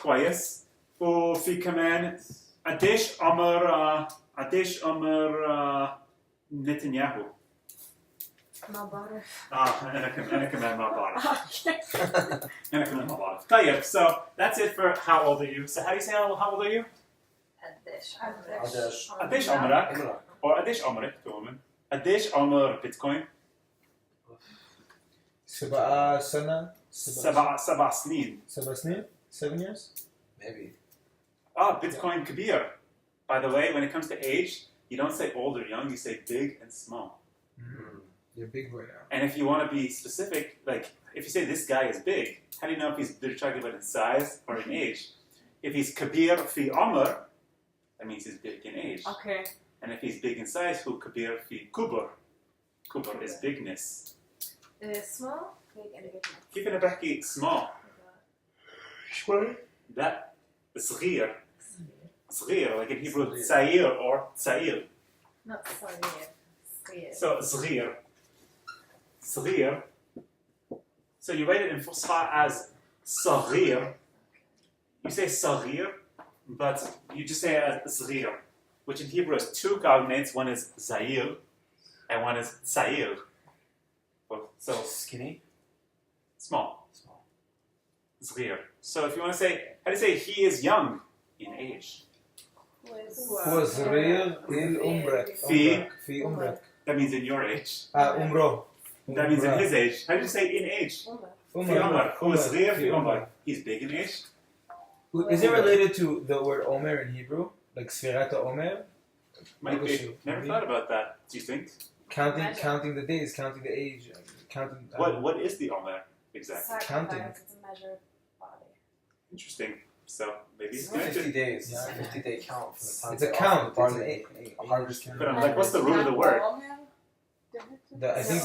كويس. وفي كمان قديش عمر نتنياهو؟ ما بعرف. أنا كمان ما بعرف. أنا كمان ما بعرف. طيب, so that's it for how old are you? So how do you say how old are you? قديش عمرك؟ Or قديش عمرك كمان؟ قديش عمر بيتكوين؟ 7 سنة. 7 سنين. 7 سنين? 7 years? Maybe. Bitcoin كبير. By the way, when it comes to age, you don't say old or young, you say big and small. You're big right now. And if you want to be specific, like if you say this guy is big, how do you know if they're talking about in size or in age? If he's kabir fi umr, that means he's big in age. Okay. And if he's big in size, who kabir fi kubur? Kubur is bigness. Small? Big individual. كيف أنا بحكي small? شوي. لا صغير. صغير, like in Hebrew, صغير or صغير. Not صغير. So صغير. صغير. So you write it in Fusha as صغير. You say صغير, but you just say it as صغير, which in Hebrew has 2 cognates. One is زعير and one is صغير. So Skinny? small. صغير. So if you want to say, how do you say he is young in age? هو صغير العمرك. في عمرك. That means in your age. عمره. That means in his age. How do you say in age? في عمر. هو صغير في عمر. He's big in age. Is it related to the word Omer in Hebrew? Like Sfirata Omer? Might be. Never thought about that. Do you think? Counting the days, counting the age, counting. What is the Omer exactly? Counting. It's a measure of body. Interesting. So maybe It's it's 50 days. Yeah. 50-day count from the time It's a they count. offer the It's barley a harvest. But I'm like, what's the root of the word? I think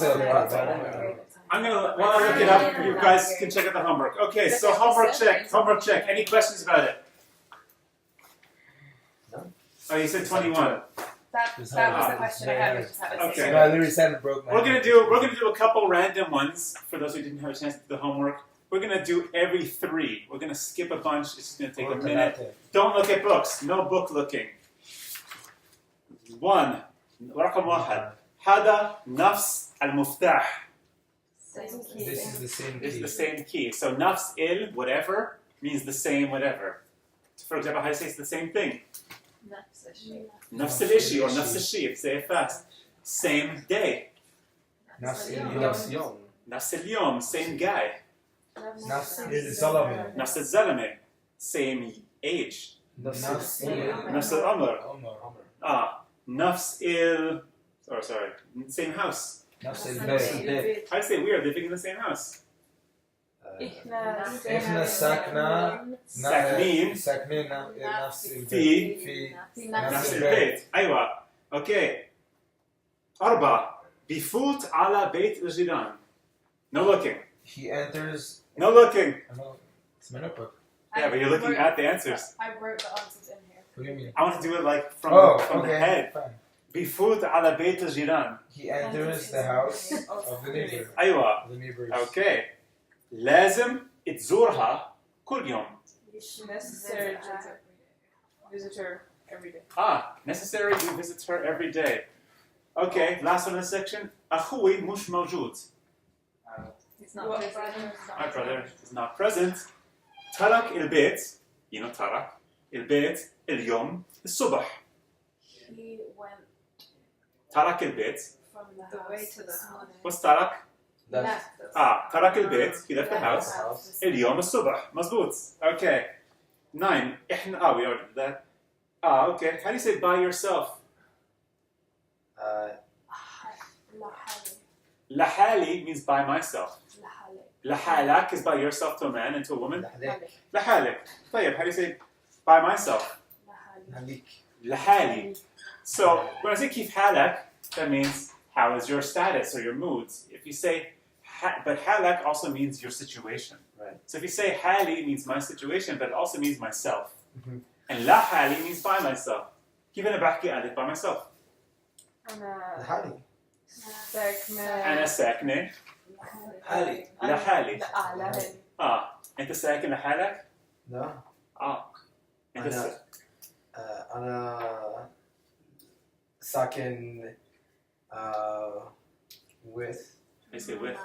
I'm gonna while I look it up, you guys can check out the homework. Okay, so homework check. Homework check. Any questions about it? No. Oh, you said 21. That was the question I had. We just haven't Okay. seen I it. literally said it broke my We're gonna do a couple random ones for those who didn't have a chance to do the homework. We're gonna do every 3. We're gonna skip a bunch. It's just gonna take a minute. Don't look at books. No book looking. 1. رقم 1. هذا نفس المفتاح. This is the same It's key. the same key. So nafs il whatever means the same whatever. For example, how do you say it's the same thing? Nafs al ishi or nafs al shi. Say it fast. Same day. نفس Nafs اليوم. Yom. Nafs al yom. Same guy. نفس الزلمة. Nafs al zalame. Same age. نفس Nafs al amr. Nafs il. Oh, sorry. Same house. نفس البيت. How do you say weird? They're living in the same house. إحنا ساكنين نفس البيت. في نفس البيت. أيوة. Okay. 4. بيفوت على بيت الجيران. No looking. He enters. No looking. It's my notebook. Yeah, but you're looking at the answers. I wrote the answers in here. What do you mean? I want to do it like from okay. the head. Fine. بيفوت على بيت الجيران. He enters the house of the neighbor. أيوة. The neighbors. Okay. لازم تزورها كل يوم. Necessary to visit her every day. Necessary to visit her every day. Okay, last one in this section. أخوي مش موجود. It's not present. My brother is not present. ترك البيت. You know ترك. البيت اليوم الصبح. He went ترك البيت. from the The way house to the this house. morning. What's ترك? Left. ترك البيت. He left the Left house. the house. اليوم الصبح. مظبوط. Okay. 9. إحنا we already did that. Okay. How do you say by yourself? لحالي means by myself. لحالك. لحالك is by yourself to a man and to a woman. لحالك. لحالك. طيب, how do you say by myself? لحالي. لحالي. So when I say كيف حالك, that means how is your status or your moods. If you say but حالك also means your situation. Right. So if you say حالي, it means my situation, but it also means myself. Mhm. And لحالي means by myself. كيف أنا بحكي عادك by myself? أنا لحالي. ساكنة. أنا ساكنة حالي. لحالي. لحالي. أنت ساكن لحالك؟ لا. أنت أنا ساكن with I say with.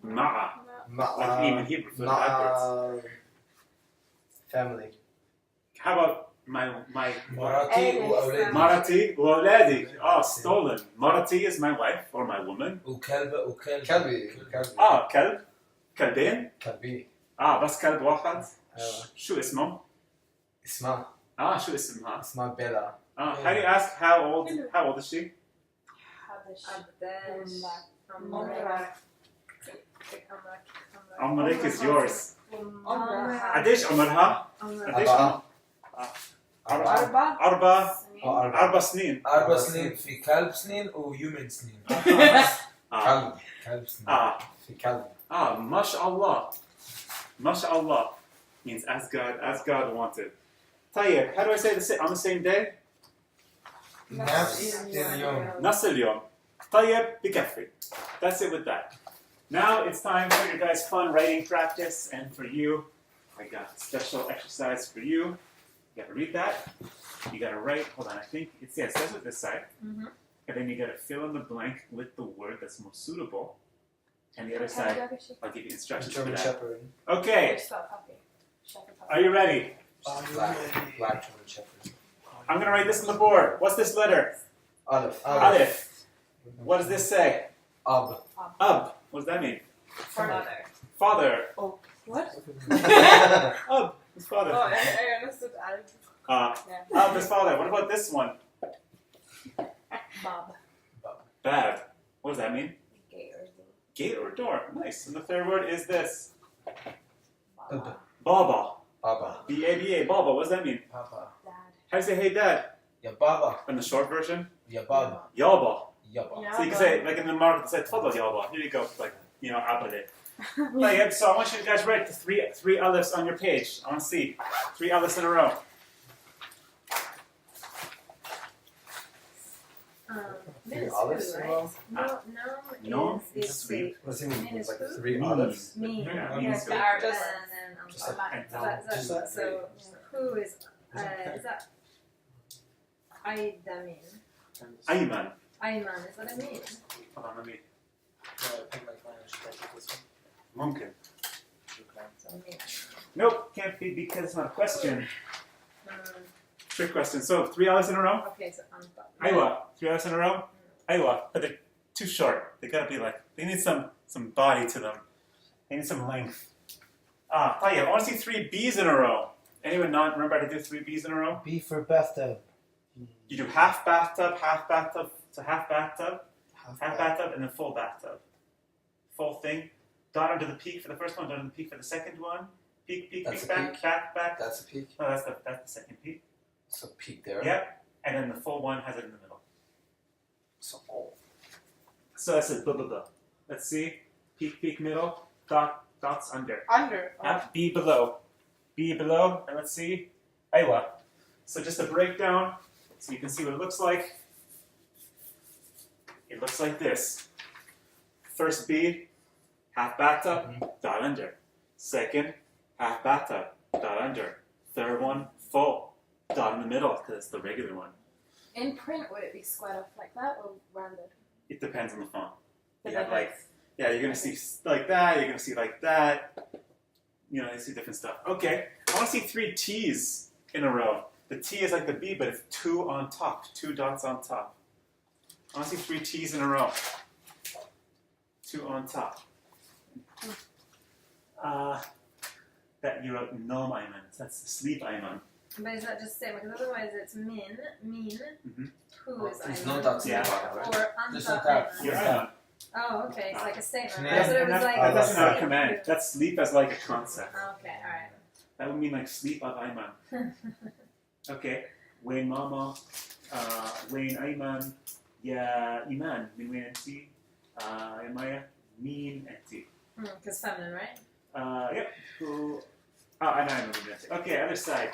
مع. مع Like even Hebrew, flip backwards. مع family. How about my مراتي وأولادي. مرتي وأولادي? Oh, stolen. مرتي is my wife or my woman. وكلب. كلبي. كلب. كلبين. كلبي. بس كلب واحد. أيوة. شو اسمه؟ اسمها شو اسمها؟ اسمها بيلا. How do you ask how old is she? حبش. عبداش. عمرك. عمرك is yours. عمرها. قديش عمرها؟ قديش عمرها؟ أربع. أربع سنين. 4 سنين في كلب سنين ويومن سنين. كلب سنين. في كلب. ما شاء الله. ما شاء الله means as God wanted. طيب, how do I say this on the same day? نفس اليوم. نفس اليوم. طيب, بكفي. That's it with that. Now it's time for your guys' fun writing practice, and for you, I got a special exercise for you. You gotta read that. You gotta write. Hold on, I think it says it this side, and then you gotta fill in the blank with the word that's most suitable. And the other side, I'll give you instructions for German that. Shepherd. Okay, are you ready? Black German Shepherd. I'm gonna write this on the board. What's this letter? Aleph. Aleph. What does this say? Ab. Ab. What does that mean? Father. Father. Oh, what? Ab. His father. Oh, I understood Alex. Ab is father. What about this one? Bob. Bab. What does that mean? Gate or door. Gate or door. Nice. And the third word is this. Baba. Baba. Baba. B-A-B-A. Baba. What does that mean? Papa. Dad. How do you say hey dad? يا بابا. In the short version? يا بابا. Yaba. يابا. So you can say, like in the market, say, تفضل yaba. Here you go. Like, abade. Like, so I want you guys to write the three aleph on your page. I want to see 3 aleph in a row. Min is Olives who, as right? well? No, is it's sweet. What does he mean? Min is Like who? 3 olives? Me. Yeah, Okay, means so who. Arba Just- and then Just like- so who is that? Aydamin. Ayman. Ayman is what I mean. Hold on, let me. ممكن. So me. Nope, can't be because it's not a question. Um, Trick question. So 3 aleph in a row. okay, so Anta. Aywa. 3 aleph in a row. Aywa. But they're too short. They gotta be like. They need some body to them. They need some length. طيب. I want to see 3 B's in a row. Anyone not remember how to do 3 B's in a row? B for bathtub. You do half bathtub, half bathtub, to half bathtub, half bathtub, and then full bathtub. Full thing. Dot under the peak for the first one, dot under the peak for the second one. Peak, peak, That's peak, a back, peak? back. That's a peak. No, that's the second peak. So peak there. Yep. And then the full one has it in the middle. So So that's it. Blah, blah, blah. Let's see. Peak, peak, middle. Dots under. Under. B below. B below. And let's see. Aywa. So just a breakdown so you can see what it looks like. It looks like this. First B, half bathtub, dot under. Second, half bathtub, dot under. Third one, full, dot in the middle, because it's the regular one. In print, would it be squared off like that or rounded? It depends on the font. But You have then like, yeah, you're going to see like that, you're going to see like that. You see different stuff. Okay, I want to see 3 T's in a row. The T is like the B, but it's 2 on top, 2 dots on top. I want to see 3 T's in a row. 2 on top. That you wrote Nom Ayman. That's sleep Ayman. But is that just same? Because otherwise it's min, Mhm. who is there's Ayman? no dots in Yeah. the bottom, right? Or Just Anta like that. Ayman. You're Ayman. Oh, okay. It's like a statement. Yeah. I thought it was like. That's not a Yeah. command. That's sleep as like a concept. Okay, alright. That would mean like sleep of Ayman. Okay. Wayne Mama, Wayne Ayman, ya Iman, min Wayne NT, Maya, mean NT. Because feminine, right? Yep. Who? And I'm okay, other side.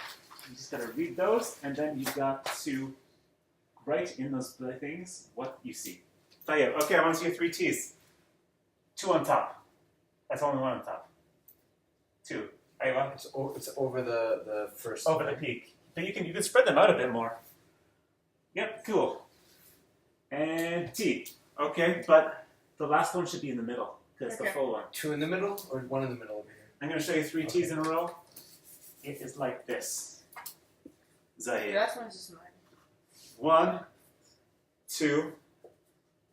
You just gotta read those, and then you got to write in those things what you see. Tayyib. Okay, I want to see your 3 T's. 2 on top. That's only 1 on top. 2. Aywa. It's over the first. Over the peak. But you can spread them out a bit more. Yep, cool. And T. Okay, but the last one should be in the middle, because it's the Okay. full one. 2 in the middle or 1 in the middle over here? I'm going to show you 3 T's in a row. It is like this. Zahid. That's one's just mine. 1, 2,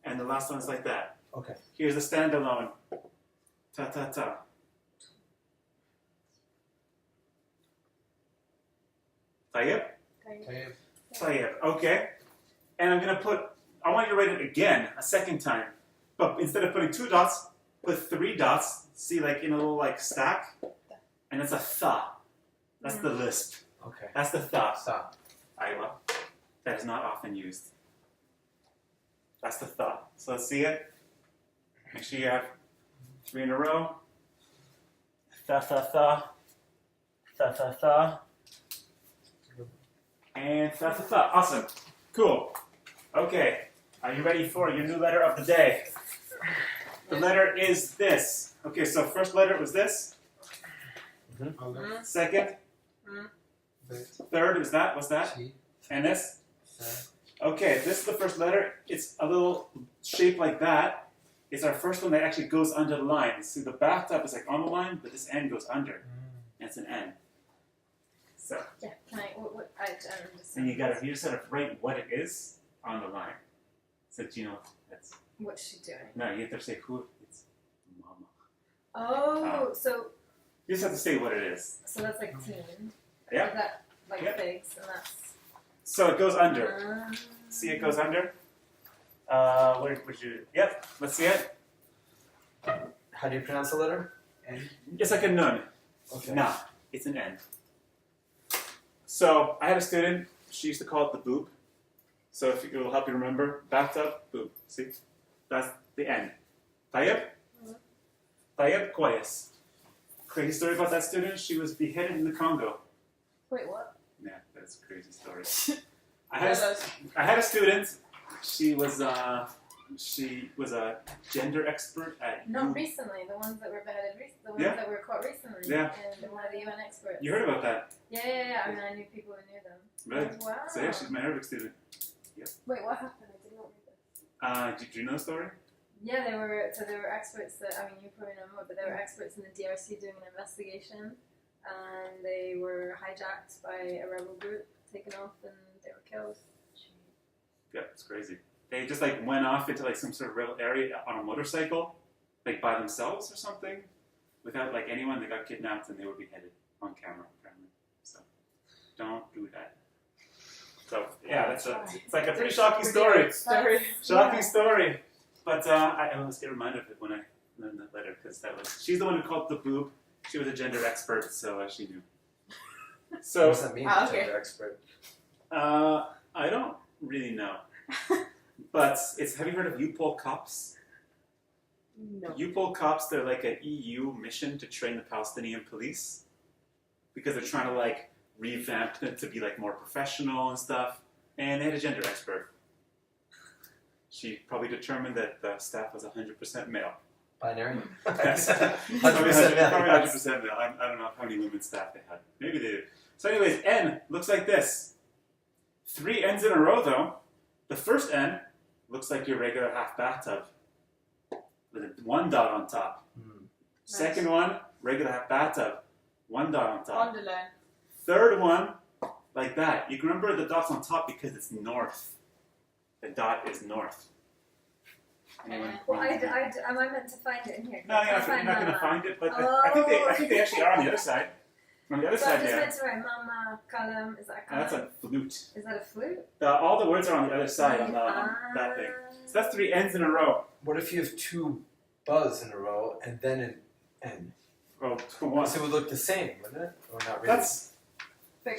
and the last one's like that. Okay. Here's the standalone. Ta ta ta. Tayyib? Tayyib. Tayyib. Okay. And I'm going to I want you to write it again, a second time. But instead of putting 2 dots, put 3 dots. See, like in a little like stack? And it's a tha. That's the lisp. Okay. That's the tha. Stop. Aywa. That is not often used. That's the tha. So let's see it. Make sure you have 3 in a row. Tha tha tha. Tha tha tha. And tha tha tha. Awesome. Cool. Okay. Are you ready for your new letter of the day? The letter is this. Okay, so first letter was this. Second. Third is that. What's that? And this? Okay, this is the first letter. It's a little shape like that. It's our first one that actually goes under the line. See, the bathtub is like on the line, but this N goes under. And it's an N. So, Yeah. Can I? I don't understand. and you just gotta write what it is on the line. So, do you know that's What's she doing? no, you have to say who it's mama. Oh, so You just have to say what it is. that's like teen. Yeah. Is that like Yeah. figs, and that's. So it goes under. See, it goes under. Where would you? Yep. Let's see it. How do you pronounce the letter? It's like a nun. Okay. Nah, it's an N. So I had a student. She used to call it the boob. So if it will help you remember, bathtub, boob. See, that's the N. Tayyib. Tayyib Koyes. Crazy story about that student. She was beheaded in the Congo. Wait, what? Yeah, that's a crazy story. I had a student. She was a gender expert at. Not recently. The ones that were beheaded recently. The ones Yeah. that were caught recently. Yeah. And one of the UN experts. You heard about that? Yeah. I mean, I knew people who knew them. Really? Wow. So yeah, she's my Arabic student. Wait, what happened? I did not read this. Do you know the story? Yeah, they were experts that, I mean, you probably know more, but they were experts in the DRC doing an investigation, and they were hijacked by a rebel group, taken off, and they were killed. Yeah, it's crazy. They just like went off into like some sort of rebel area on a motorcycle, like by themselves or something, without like anyone. They got kidnapped and they were beheaded on camera, apparently. So don't do that. So yeah, it's like a pretty shocking story. Shocking story. But I always get reminded of it when I learned that letter, because she's the one who called the boob. She was a gender expert, so she knew. So What does that mean, okay. gender expert? I don't really know. But have you heard of UPOL Cops? No. UPOL Cops, they're like an EU mission to train the Palestinian police, because they're trying to like revamp them to be like more professional and stuff. And they had a gender expert. She probably determined that the staff was 100% male. Binary? Yes. 100% Probably male. 100% male. I don't know how many women staff they had. Maybe they did. So anyways, N looks like this. 3 N's in a row though. The first N looks like your regular half bathtub with 1 dot on top. Second one, regular half bathtub, 1 dot on top. Underline. Third one, like that. You can remember the dot's on top because it's north. The dot is north. Anyone? Well, am I meant to find it in here? No, you're not going to find it, but I think they actually are on the other side. On the other So I'm side just there, meant to write mama, kalam. Is that a that's kalam? a flute. Is that a flute? All the words are on the other side on that thing. So that's 3 N's in a row. What if you have 2 buzz in a row and then an N? Well, for one. So it would look the same, wouldn't it? Or not really? That's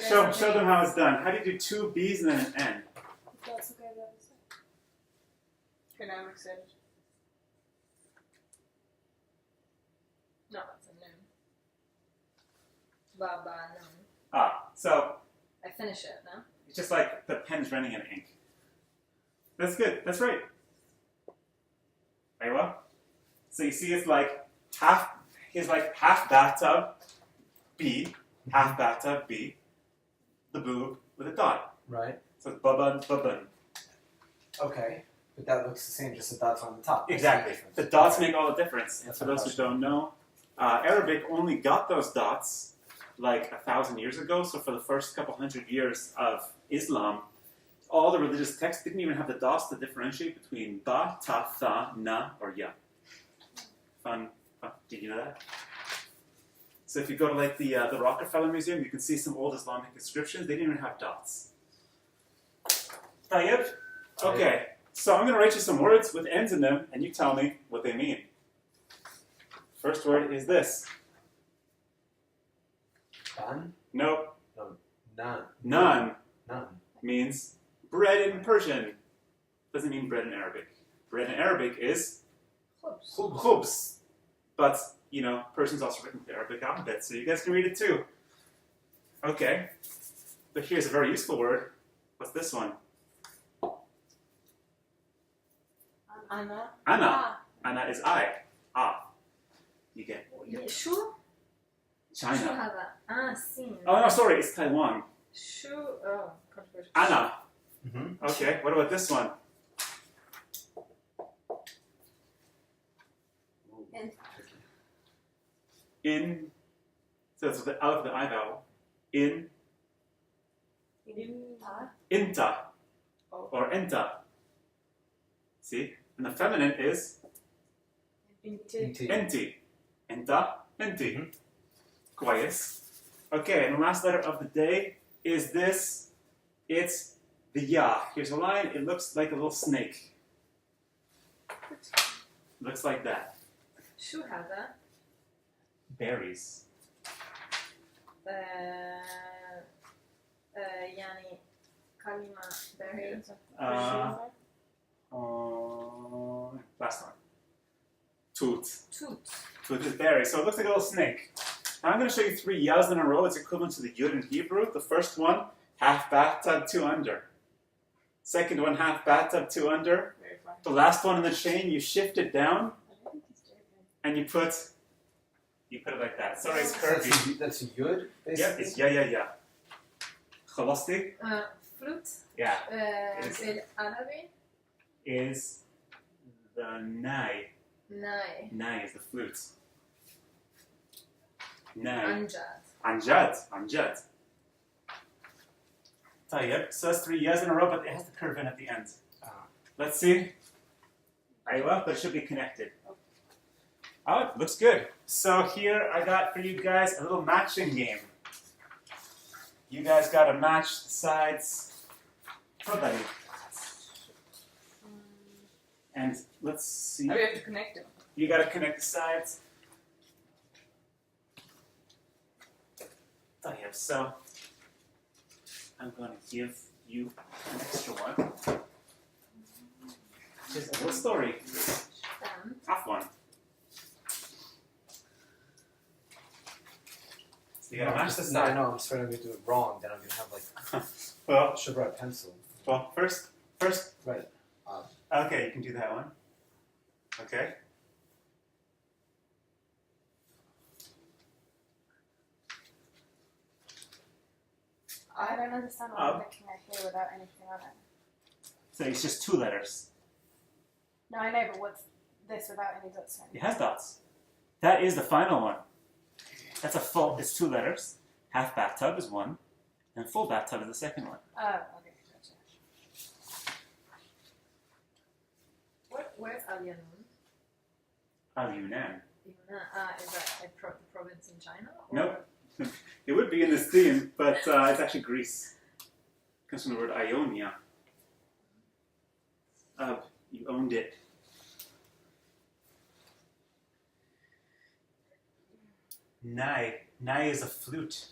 show them how it's done. How do you do 2 B's and then an N? That's okay, the other side. Okay, now I'm excited. No, it's a noon. Baba noon. So I finish it now. it's just like the pen's running in ink. That's good. That's right. Very well. So you see, it's like half bathtub, B, half bathtub, B, the boob with a dot. Right. So it's babun. Okay. But that looks the same, just the dots on the top. Exactly. The dots make all the difference. And That's for my those who question. don't know, Arabic only got those dots like 1,000 years ago. So for the first couple hundred years of Islam, all the religious texts didn't even have the dots to differentiate between ba, ta, tha, na, or ya. Fun. Did you know that? So if you go to like the Rockefeller Museum, you can see some old Islamic inscriptions. They didn't even have dots. Tayyib? Okay. So I'm going to write you some words with N's in them, and you tell me what they mean. First word is this. Ban? Nope. None. None None. means bread in Persian. Doesn't mean bread in Arabic. Bread in Arabic is khubz. But, you know, Persian's also written with the Arabic alphabet, so you guys can read it too. Okay. But here's a very useful word. What's this one? Anna. Anna. Anna is I. Ah. You get Shu? Shu China. hada. Sin. Oh, no, sorry, it's Taiwan. Shu. Oh, controversial. Anna. Mm-hmm. Okay, what about this one? In. So it's the out of the I vowel. In. Inta. Or enta. See? And the feminine is enti. Enta, enti. Quiet. Okay, and the last letter of the day is this. It's the ya. Here's a line. It looks like a little snake. Looks like that. Shu hada. Berries. Yani kalima berry. Last one. Toot. Toot. Toot is berry. So it looks like a little snake. Now I'm going to show you 3 yas in a row. It's equivalent to the yud in Hebrew. The first one, half bathtub, 2 under. Second one, half bathtub, 2 under. Very fun. The last one in the chain, you shift it down and you put it like that. Sorry, it's curvy. That's a yud, Yeah, basically? it's ya. Khalasti? Flute. Yeah. بالعربي. Is the nai. Nai. Nai is the flute. Nai. Anjad. Anjad. Tayyib. So that's 3 yas in a row, but it has to curve in at the end. Let's see. Aywa, but it should be connected. Oh, it looks good. So here I got for you guys a little matching game. You guys got to match the sides. Tafadali. And let's see. Now we have to connect them. You got to connect the sides. Tayyib. So I'm going to give you an extra one. Here's a little story. Half one. So you gotta match the No, I side. know, I'm starting to do it wrong, then I'm going to have like Well, should write pencil. first. Right. Okay, you can do that one. Okay. I don't understand what I'm looking at here without anything on it. So it's just 2 letters. No, I know, but what's this without any dots on It it? has dots. That is the final one. That's a full. It's 2 letters. Half bathtub is 1, and full bathtub is the second one. Oh, okay, gotcha. Where's Al Yanun? Al Yunan. Is that the province in China? Or? Nope. It would be in this theme, but it's actually Greece. It comes from the word Ionia. You owned it. Nai. Nai is a flute.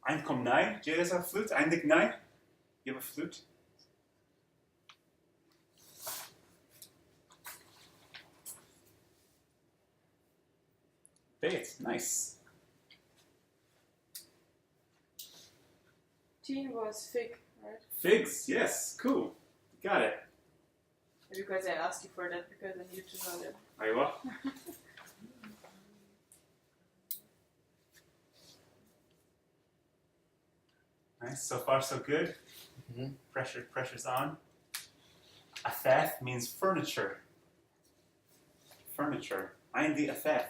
Einkom Nai. Do you guys have a flute? Eindik Nai? You have a flute? Bait. Nice. T was fig, right? Figs. Yes. Cool. Got it. Because I asked you for that because I needed to know that. Aywa. Nice. So far, so good. Mhm. Pressure's on. Atheth means furniture. Furniture. Indi atheth.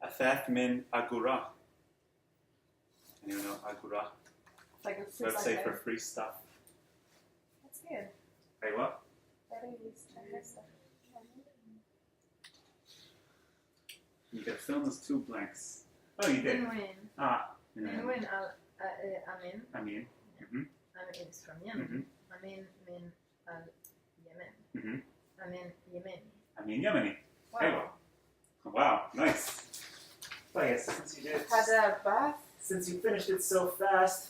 Atheth min agura. Anyone know agura? Like a fruit Website like for that. free stuff. That's good. Aywa. That is fantastic. You gotta fill in those two blanks. Oh, you did. Minwin. Ah. Minwin Amin. I mean. Amin is from Yemen. Mm-hmm. Amin min al Yemen. Mm-hmm. Amin Yemen. I mean Yemeni. Wow. Wow, nice. Well, yes, since you did. Had a bath. Since you finished it so fast,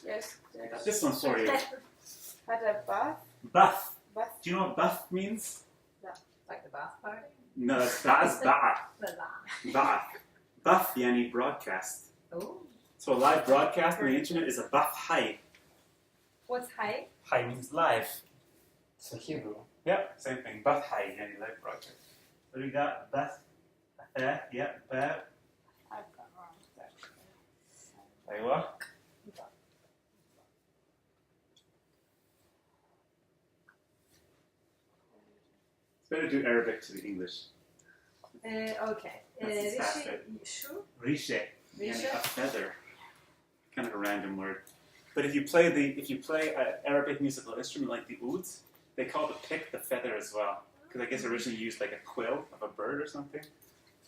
Yes. I got this one for you. Had a bath. Bath. Bath. Do you know what bath means? Like the bath party. No, that's ba'a. The bath. Ba'a. Bath yani broadcast. Oh. So a live broadcast on the internet is a bath hai. What's high? Hai means live. So Hebrew. Yep, same thing. Bath hai yani live broadcast. What do we got? Bath. Yeah, bath. I've got wrong. Aywa. It's better to do Arabic to the English. Okay. That's faster. Shu? Rishe. Rishe? Yani a feather. Kind of a random word. But if you play an Arabic musical instrument like the oud, they call the pick the feather as well. Because I guess originally used like a quill of a bird or something.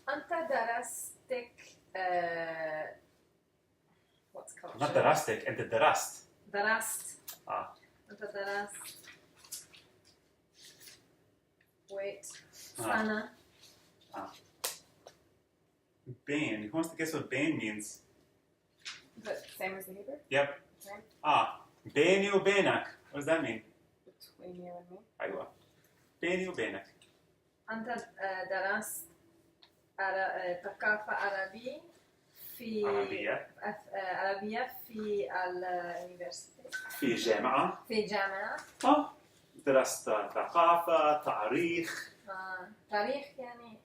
Anta darastik. What's culture? Not darastic, and the darast. Darast. Ah. Anta darast. Wait. Ah. Sana. Bain. Who wants to guess what bain means? But same as the Hebrew? Yep. Okay. Baini u bainak. What does that mean? Between you and me. Aywa. Baini u bainak. أنت درست ثقافة عربية في عربية في اليونيفرسيتي في جامعة. في جامعة درست ثقافة، تاريخ. تاريخ يعني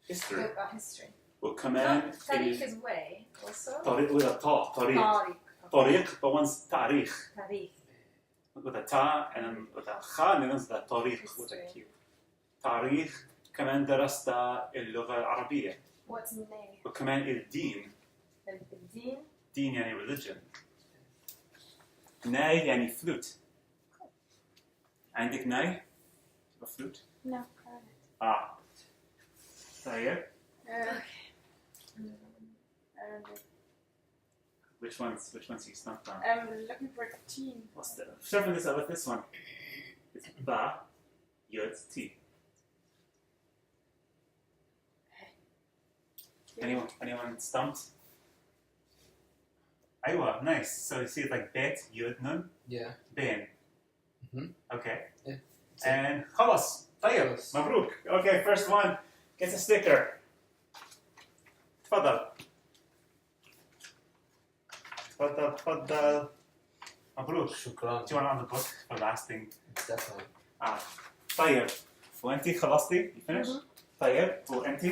history. history. وكمان تاريخ is way also. طريق ولا طا طريق. طريق but one's تاريخ. تاريخ. with a ta and then with a kha and then it's the طريق with a q. تاريخ كمان درست اللغة العربية. What's name? وكمان الدين. الدين. دين يعني religion. ناي يعني flute. عندك ناي؟ a flute? No, got it. طيب. Which ones you stumped on? I'm looking for teen. What's the shuffle this out with this one? It's ba, yud, ti. Anyone stumped? Aywa, nice. So you see it like bet, yud, nun, Yeah. ben. Mhm. Okay. Yeah. And خلاص. طيب. Yes. مبروك. Okay, first one gets a sticker. تفضل. تفضل. مبروك. شكرا. Do you want it on the book for lasting? Definitely. طيب. وانتي خلصتي؟ You finished? طيب. وانتي؟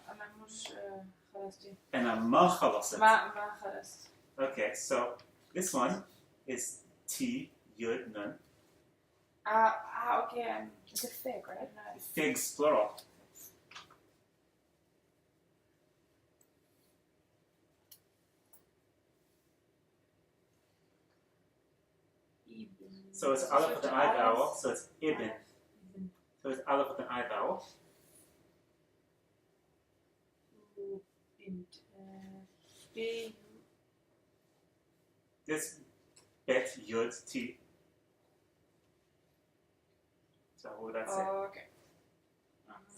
أنا مش خلصتي. أنا ما خلصت. ما خلصت. Okay, so this one is T, Yud, Nun. Okay. It's a fig, right? Figs, plural. So it's aleph with an I vowel, so it's ibn. So it's aleph with an I vowel. This bet yud t. So what would that say? Okay.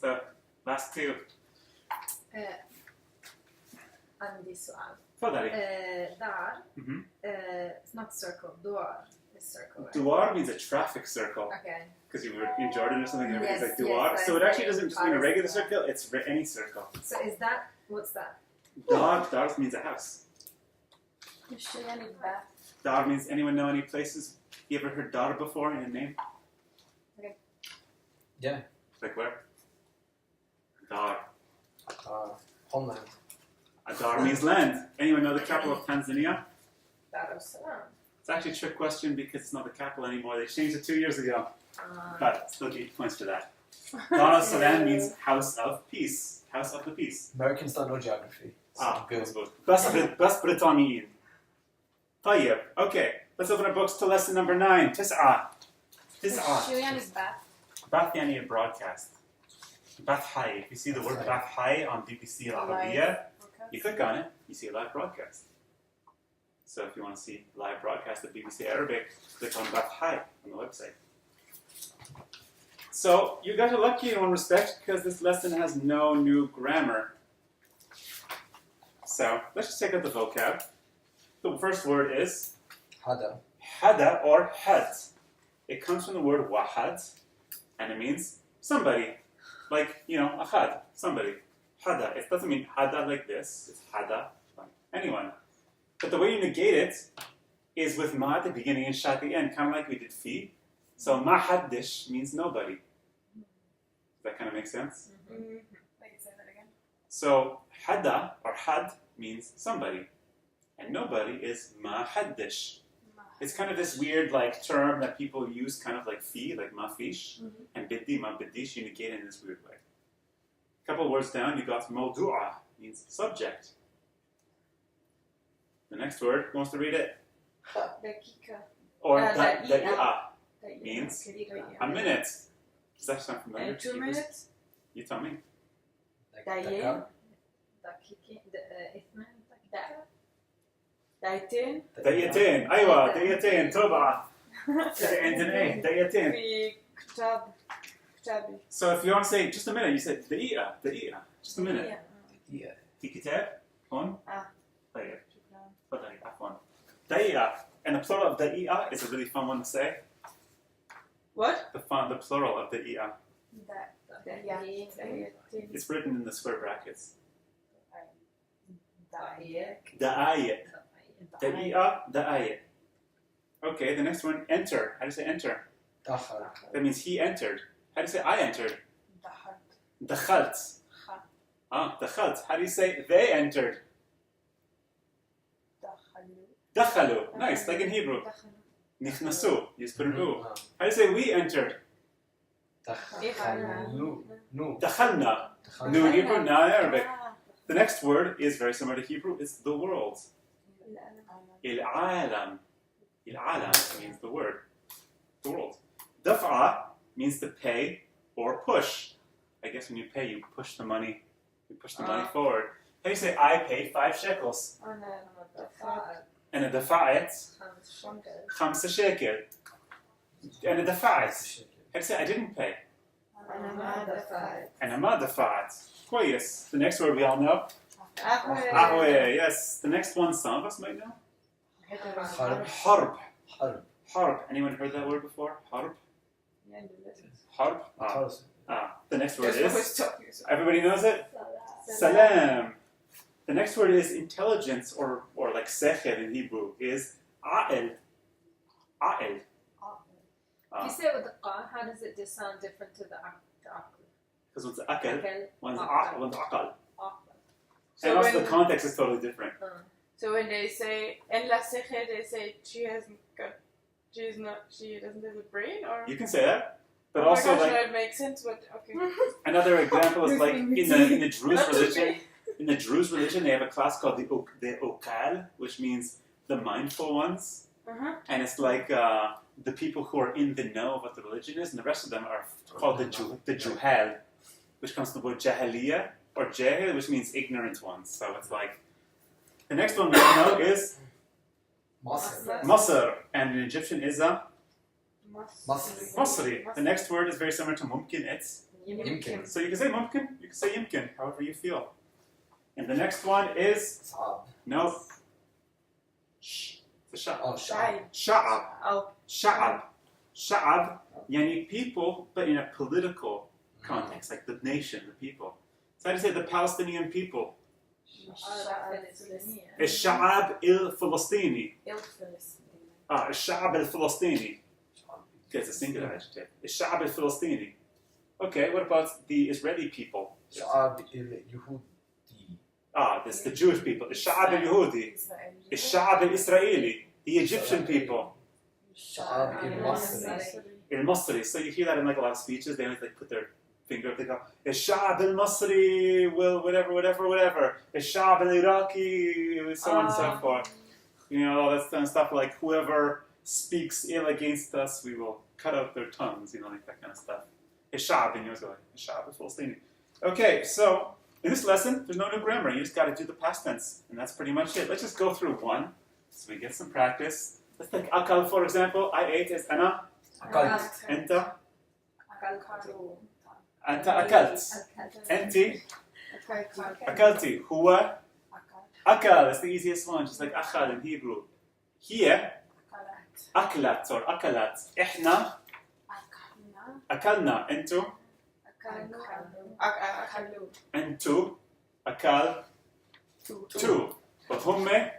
So last two. عندي سؤال. تفضلي. دار. Mhm. It's not circle. دوار is circle. Right? Duar means a traffic circle. Okay. Because you were in Jordan or something, and everything's Yes, like duar. yes, So it actually yes. doesn't just mean a regular circle, it's any circle. So is that what's that? Dar means a house. شو يعني الباث؟ Dar means anyone know any places? You ever heard Dar before in a name? Yeah. Like where? Dar. Homeland. Dar means land. Anyone know the capital of Tanzania? Dar es Salaam. It's actually a trick question because it's not the capital anymore. They changed it 2 years ago. But still get points for that. Dar es Salaam means house of peace. House of the peace. Americans don't know geography. So Good. بس بريطانيين. طيب. Okay. Let's open our books to lesson number 9. تسعة. شو يعني الباث؟ Bath يعني a broadcast. Bath High. If you see the word Bath High on BBC العربية, you click on it, you see a live broadcast. So if you want to see live broadcast of BBC Arabic, click on Bath High on the website. So you guys are lucky in one respect because this lesson has no new grammar. So let's just take out the vocab. The first word is Hada. hada or had. It comes from the word wahad, and it means somebody. Like, a had, somebody. Hada. It doesn't mean hada like this. It's hada, like anyone. But the way you negate it is with ma at the beginning and sha at the end, kind of like we did fi. So ma haddish means nobody. Does that kind of make sense? Wait, say that again. So hada or had means somebody. And nobody is ma haddish. It's kind of this weird term that people use kind of like fi, like ma fish, and biddi, ma biddish, you negate it in this weird way. A couple of words down, you got mawdu'a, means subject. The next word, who wants to read it? دقيقة. Or da'i'a. da'i'a, دقيقة. means دقيقة. a minute. Does that sound familiar? And 2 minutes? You tell me. دقيقة. دقيقة. اثنين. دقيقتين. دقيقتين، أيوة دقيقتين، طبعا. عندنا إيه؟ دقيقتين. في كتابي. So if you want to say just a minute, you say دقيقة, just a minute. Yeah. في كتاب هون؟ طيب. شكرا. تفضلي عفوا. دقيقة. And the plural of دقيقة is a really fun one to say. What? The plural of دقيقة. دقيقتين. It's written in the square brackets. دقيقة. دقايق. دقيقة. Okay, the next one, enter. How do you say enter? دخل. That means he entered. How do you say I entered? دخلت. دخلت. دخلت. How do you say they entered? دخلوا. Nice, like in Hebrew. נכנסו. You just put an u. How do you say we entered? دخلوا. No. دخلنا. No in Hebrew, no in Arabic. The next word is very similar to Hebrew. It's the world. العالم. العالم means the word. The world. دفعة means to pay or push. I guess when you pay, you push the money. You push the money forward. How do you say I paid 5 shekels? أنا دفعت 5 shekel. أنا دفعت. How do you say I didn't pay? أنا ما دفعت. كويس. The next word we all know. أهوي. Yes. The next one some of us might know. حرب. حرب. حرب. حرب. Anyone heard that word before? حرب. حرب. The next word is. Everybody knows it. Salam. The next word is intelligence or like sechel in Hebrew is a'el. A'el. If you say it with the qa, how does it just sound different to the aql? Because one's akal, one's aqal. So And also when- the context is totally different. So when they say en la ceja, they say she doesn't have a brain, or You can say that. But oh also my gosh, like that makes sense. But okay, another example is like in the Druze That's religion. okay. In the Druze religion, they have a class called the Okal, which means the mindful ones. And it's like the people who are in the know of what the religion is, and the rest of them are called the Juhal, which comes from the word Jahiliya, or jahil, which means ignorant ones. So it's like, the next one we know is Masr. Masr, and in Egyptian is a Masri. Masri. The next word is very similar to mumkin, it's يمكن. so you can say mumkin, you can say yimkin, however you feel. And the next one is صعب. no. Shh. It's a sha'ab. Oh, شعب. Sha'ab. Oh. Sha'ab. Sha'ab, yani people, but in a political context, like the nation, the people. So how do you say the Palestinian people? الشعب الفلسطيني. الشعب الفلسطيني. Okay, it's a singular adjective. الشعب الفلسطيني. Okay, what about the Israeli people? شعب اليهودي. This the Jewish people. الشعب اليهودي. الشعب الإسرائيلي. The Egyptian people. شعب المصري. المصري. So you hear that in like a lot of speeches. They always like put their finger up. They go, الشعب المصري will whatever. الشعب العراقي, so on and so forth. You know, all that kind of stuff. Like whoever speaks ill against us, we will cut out their tongues. You know, like that kind of stuff. الشعب, and you always go like, الشعب الفلسطيني. Okay, so in this lesson, there's no new grammar. You just got to do the past tense, and that's pretty much it. Let's just go through one, so we get some practice. Let's take akal, for example. I ate is أنا. أكلت. أنت. أنت أكلت. أنتِ. أكلتِ. هو. أكل. That's the easiest one, just like أخل in Hebrew. هي. أكلت or أكلت. إحنا. أكلنا. أنتم. أنتم. أكل. تو. وهم.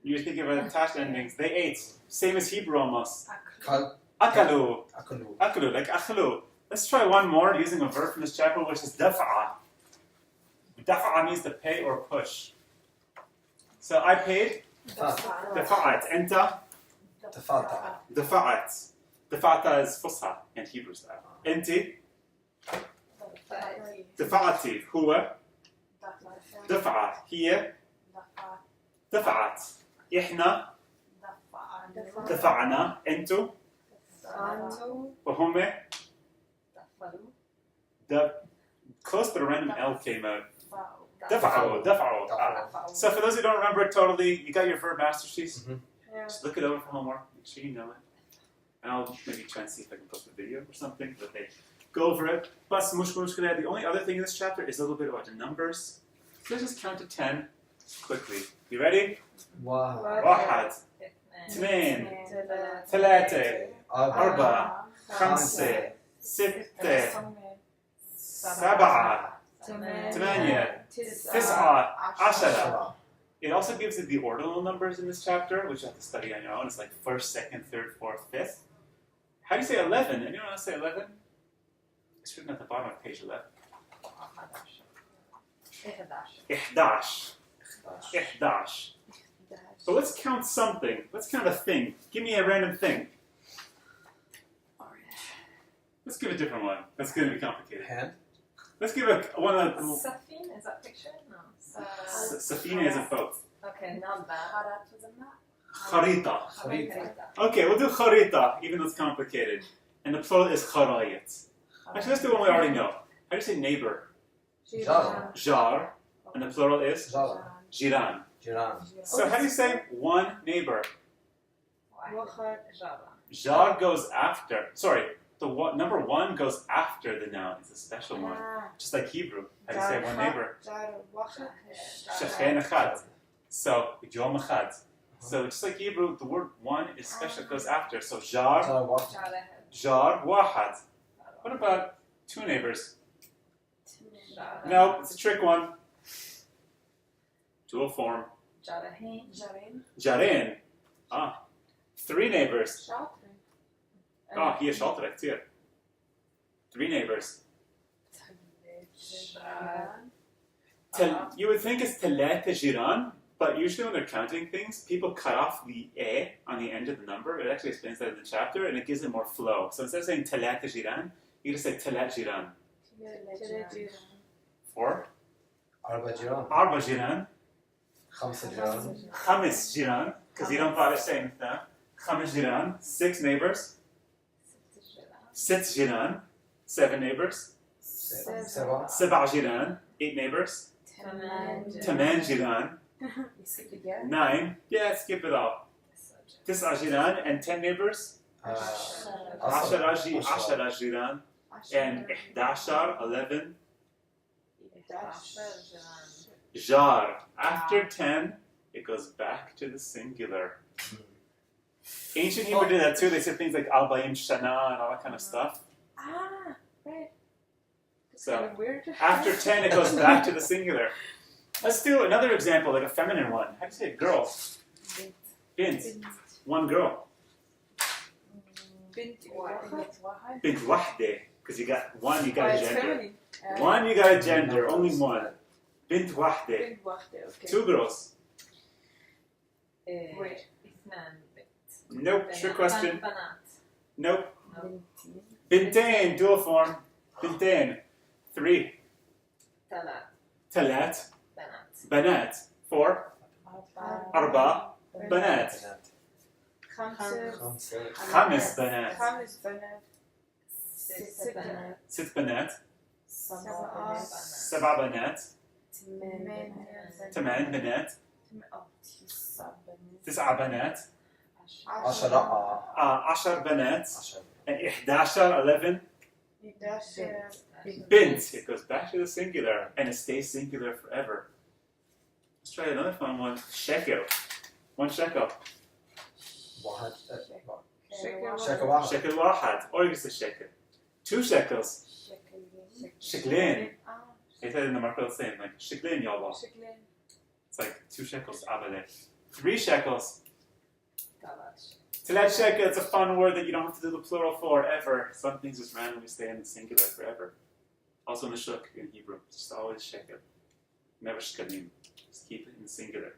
You're thinking about attached endings. They ate. Same as Hebrew almost. أكل. أكلوا. أكلوا. أكلوا, like أخلوا. Let's try one more using a verb from this chapter, which is دفع. دفع means to pay or push. So I paid. دفعت. أنت. تفاضل. دفعت. دفعت is فصحى in Hebrew style. أنت. دفعتي. هو. دفع. هي. دفعت. إحنا. دفعنا. أنتم. وهم. Close but a random L came out. دفعوا. So for those who don't remember it totally, you got your verb master sheets. Yeah. Just look it over for homework. Make sure you know it. And I'll maybe try and see if I can post a video or something that they go over it. Plus, the only other thing in this chapter is a little bit about the numbers. So let's just count to 10 quickly. You ready? واحد. اثنين. ثلاثة. أربعة. خمسة. ستة. سبعة. ثمانية. تسعة. عشرة. It also gives you the ordinal numbers in this chapter, which you have to study on your own. It's like first, second, third, fourth, fifth. How do you say 11? Anyone else say 11? It's written at the bottom of page 11. 11. So let's count something. Let's count a thing. Give me a random thing. Let's give a different one. That's going to be complicated. Hand. Let's give a one of Safin, is that picture? No. Safina is a both. Okay, not that. Kharita. خريطة. Okay, we'll do kharita, even though it's complicated. And the plural is kharayat. Actually, let's do one we already know. How do you say neighbor? جار. Jar. And the plural is جار. jiran. جيران. So how do you say one neighbor? Jar goes after. Sorry, the number one goes after the noun. It's a special one. Just like Hebrew. How do you say one neighbor? Shekhen echad. So, yom echad. So just like Hebrew, the word one is special, goes after. So jar, جار واحد. jar, wahad. What about two neighbors? No, it's a trick one. Dual form. Jarin. Three neighbors. Here شاطرة كتير. Three neighbors. You would think it's ثلاثة جيران, but usually when they're counting things, people cut off the A on the end of the number. It actually explains that in the chapter, and it gives it more flow. So instead of saying ثلاثة جيران, you just say ثلاث جيران. 4. أربع جيران. أربع جيران. خمسة جيران. خمس جيران, because you don't bother saying that. خمس جيران. 6 neighbors. ست جيران, 7 neighbors. سبعة. 7 جيران, 8 neighbors. 8 جيران, You skip again. 9. Yeah, skip it all. 9 جيران and 10 neighbors. 10 جيران and 11, 11. Jar. After 10, it goes back to the singular. Ancient Hebrew did that too. They said things like Albayim Shana and all that kind of stuff. Ah, right. It's So, kind of weird. After 10, it goes back to the singular. Let's do another example, like a feminine one. How do you say girl? Bint. One girl. Bint واحد. Bint wahde. Because you got one, you Oh, got a it's gender. feminine. One, you got a gender. Only one. Bint wahde. Bint واحدة, okay. 2 girls. Wait. Nope. Trick question. بنات. Nope. Bintain. Dual form. Bintain. 3. ثلاث Talat. بنات. Banat. 4. أربع. بنات. خمسة. خمسة. خمس بنات. خمس بنات. ست بنات. 6 بنات. سبعة. 7 بنات. ثمان. 8 بنات. تسع 9 بنات. بنات. عشرة. 10 بنات. 10. And 11. 11 Bint. It goes back to the singular and it stays singular forever. Let's try another fun one. Shekel. 1 shekel. واحد. شكل شكل واحد. Shekel wahad. Or you can say shekel. 2 shekels. Sheklin. They said in the market the same. Like, sheklin yallah. شكلين. It's like 2 shekels. Abale. 3 shekels. ثلاث. Talat shekel. It's a fun word that you don't have to do the plural for ever. Some things just randomly stay in the singular forever. Also meshuk in Hebrew. Just always shekel. Never shekalim. Just keep it in the singular.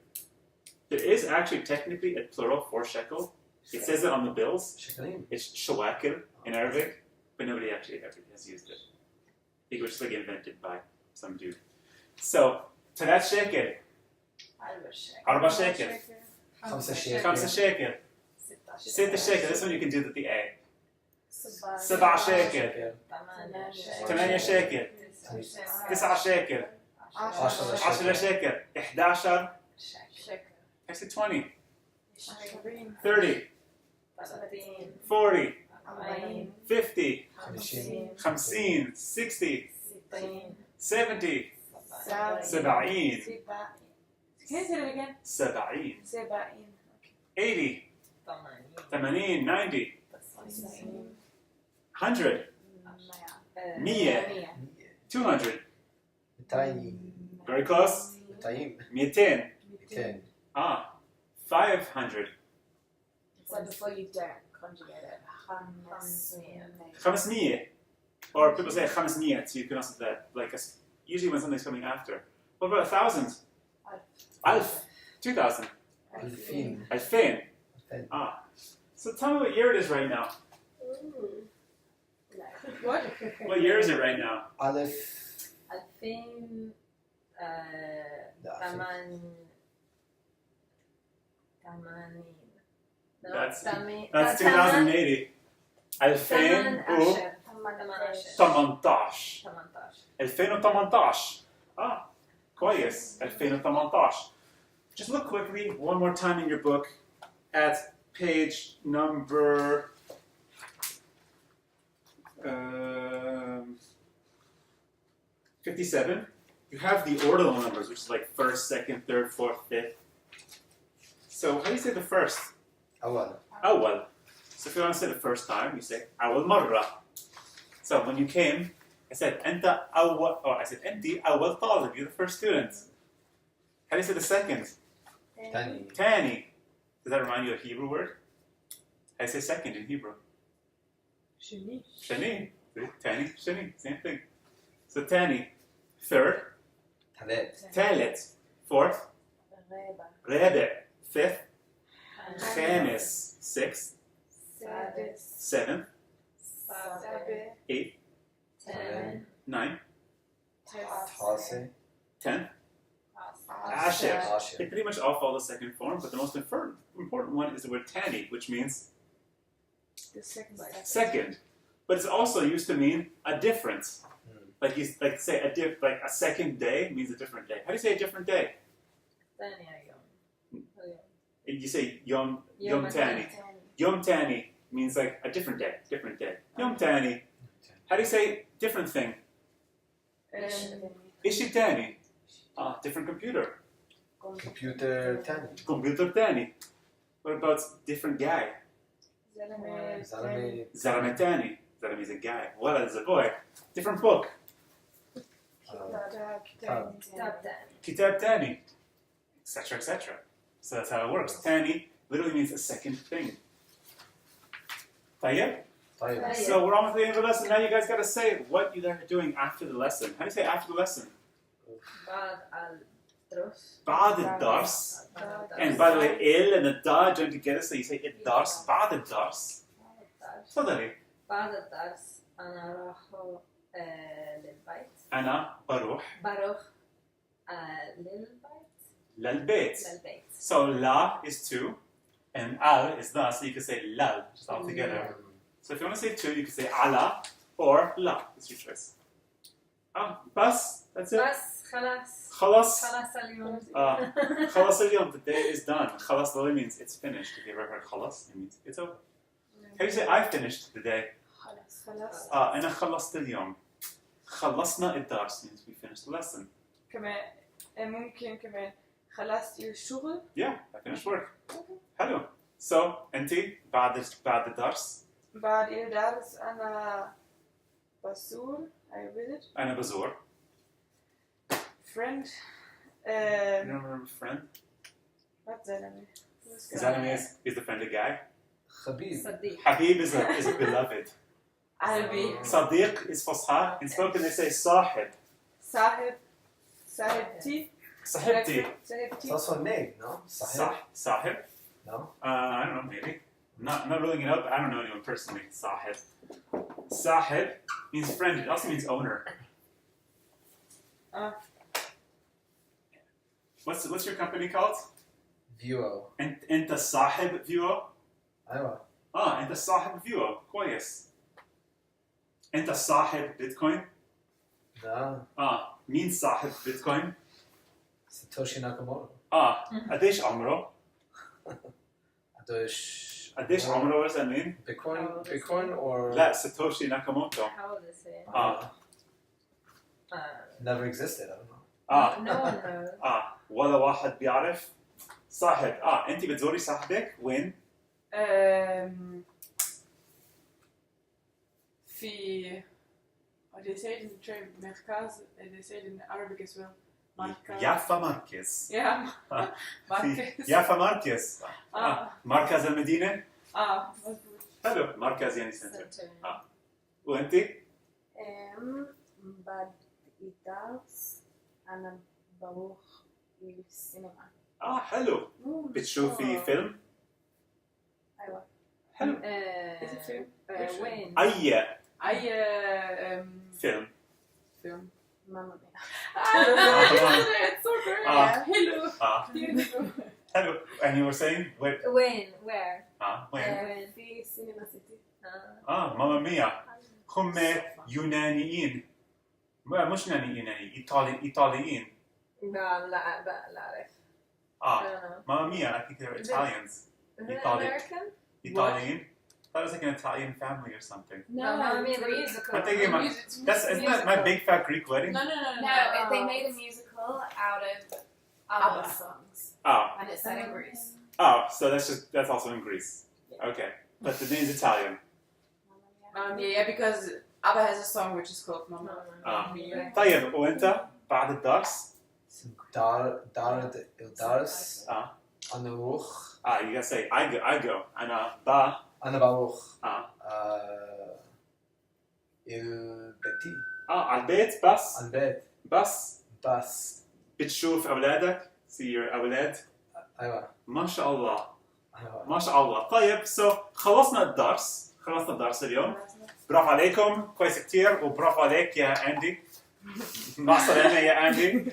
There is actually technically a plural for shekel. It says it on the bills. شكلين. It's shawakil in Arabic, but nobody actually ever has used it. I think it was just like invented by some dude. So, talat shekel, arba shekel, خمسة شيء. khamsa shekel, sita shekel. This one you can do with the A. سبعة. Sab'a shekel, ثمانية. tamania shekel, tis'a shekel, عشرة. ashra shekel, 11, شكل. actually 20, 20. 30, 30. 40, 40. 50, خمسين. 50, 60, 60. 70, سبعين. 70, Can you say it again? 70, سبعين. 80, 80. 80, 90, 100, 100, 200. ميتين. Very close. ميتين. 200. ميتين. 500. So before you don't conjugate it. 500. Or people say 500, so you can also do that. Like usually when something's coming after. What about 1,000? Alf. 2,000. ألفين. 2000. ألفين. So tell me what year it is right now. What? What year is it right now? ألف. 2000 لا. That's ثمانين. 2080. 2018. 2018. كويس. 2018. Just look quickly one more time in your book at page number 57. You have the ordinal numbers, which is like first, second, third, fourth, fifth. So how do you say the first? أول. أول. So if you want to say the first time, you say أول مرة. So when you came, I said أنت أول, or I said أنتِ أول طالب. You're the first student. How do you say the second? ثاني. Tani. Does that remind you of a Hebrew word? I say second in Hebrew. Shani. Shani. Tani, Shani. Same thing. So Tani. Third. ثلاث. Talit. Fourth. Rebe. Fifth. Khamis. Sixth. سادس. Seventh. سابع. Eighth. 10. Ninth. تاسع. 10th. عشر. They عشر. pretty much all follow the second form, but the most important one is the word tani, which means The second step. second. but it's also used to mean a difference. Like you like say like a second day means a different day. How do you say a different day? ثاني يوم. You say yom tani. Yom tani means like a different day. Yom tani. How do you say different thing? Ishi tani. Different computer. Computer tani. Computer tani. What about different guy? Zalame. Zalame tani. Zalame is a guy. Walad is a boy. Different book. كتاب تاني. Kitab tani. Etc. etc. So that's how it works. Tani literally means a second thing. طيب? طيب. So we're almost at the end of the lesson. Now you guys got to say what you guys are doing after the lesson. How do you say after the lesson? بعد الدرس. بعد الدرس. And by the way, il and the da join together, so you say الدرس. بعد الدرس. تفضلي. بعد الدرس أنا راح للبيت. أنا بروح للبيت. للبيت. So la is two, and al is the, so you can say lal, just all together. So if you want to say two, you can say ala or la. It's your choice. Bas, that's it. بس خلاص. خلاص. خلاص اليوم. خلاص اليوم, the day is done. خلاص literally means it's finished. If you ever heard خلاص, it means it's over. How do you say I finished the day? خلاص. أنا خلصت اليوم. خلصنا الدرس means we finished the lesson. كمان ممكن كمان خلصت الشغل. Yeah, I finished work. حلو. So, أنتي بعد الدرس. بعد الدرس أنا بزور. I visit. أنا بزور. Friend. You don't remember friend? What زلمة? Zalame is the friend a guy. Khabib. صديق. Habib is a beloved. قلبي. Sadiq is فصحى. In spoken they say صاحب. صاحب. صاحبتي. صاحبتي. It's also a name, no? Sahib. صاحب. No? I don't know, maybe. Not ruling it out, but I don't know anyone personally. Sahib. Sahib means friend. It also means owner. What's your company called? View. أنت صاحب فيو. أيوة. أنت صاحب فيو. كويس. أنت صاحب بيتكوين. لا. مين صاحب بيتكوين؟ Satoshi Nakamoto. قديش عمره؟ قديش عمره وش مين؟ Bitcoin or لا ساتوشي ناكاموتو. How would they say? never existed. I don't know. No one knows. ولا واحد بيعرف. صاحب. أنت بتزوري صاحبك وين؟ في they say it in the train مركز they say it in Arabic as well. يافا ماركز. Yeah. مركز. يافا ماركز. مركز المدينة. مظبوط. حلو. مركز يعني سنتر. Center. وأنت؟ بعد الدرس أنا بروح للسينما. حلو. بتشوفي فيلم؟ أيوة. حلو. Is it film? وين؟ أي فيلم. فيلم؟ ماما ميا. It's so great. Hello. حلو. And you were saying where? وين؟ Where? وين؟ في سينما سيتي. ماما ميا. هم يونانيين. مش يوناني إيطاليين. لا أعرف. I don't know. Mamma Mia, I think they're Italians. Is it Italian. American? Italian? That was like an Italian family or something. No, Mamma Mia the musical. I'm thinking isn't that my big fat Greek wedding? No. No, they made a musical out of ABBA songs, and it's set in Greece. So that's also in Greece. Okay. But the name's Italian. Yeah, because ABBA has a song which is called Mamma Mia. طيب وانت بعد الدرس؟ دار الدرس. أنا بروح. You gotta say I go. أنا بروح. البيتي. على البيت بس. البيت. بس. بتشوف أولادك؟ See your أولاد؟ أيوة. ما شاء الله. أيوة. ما شاء الله. طيب خلصنا الدرس اليوم. برافو عليكم كويس كتير وبرافو عليك يا أندي. مع السلامة يا أندي.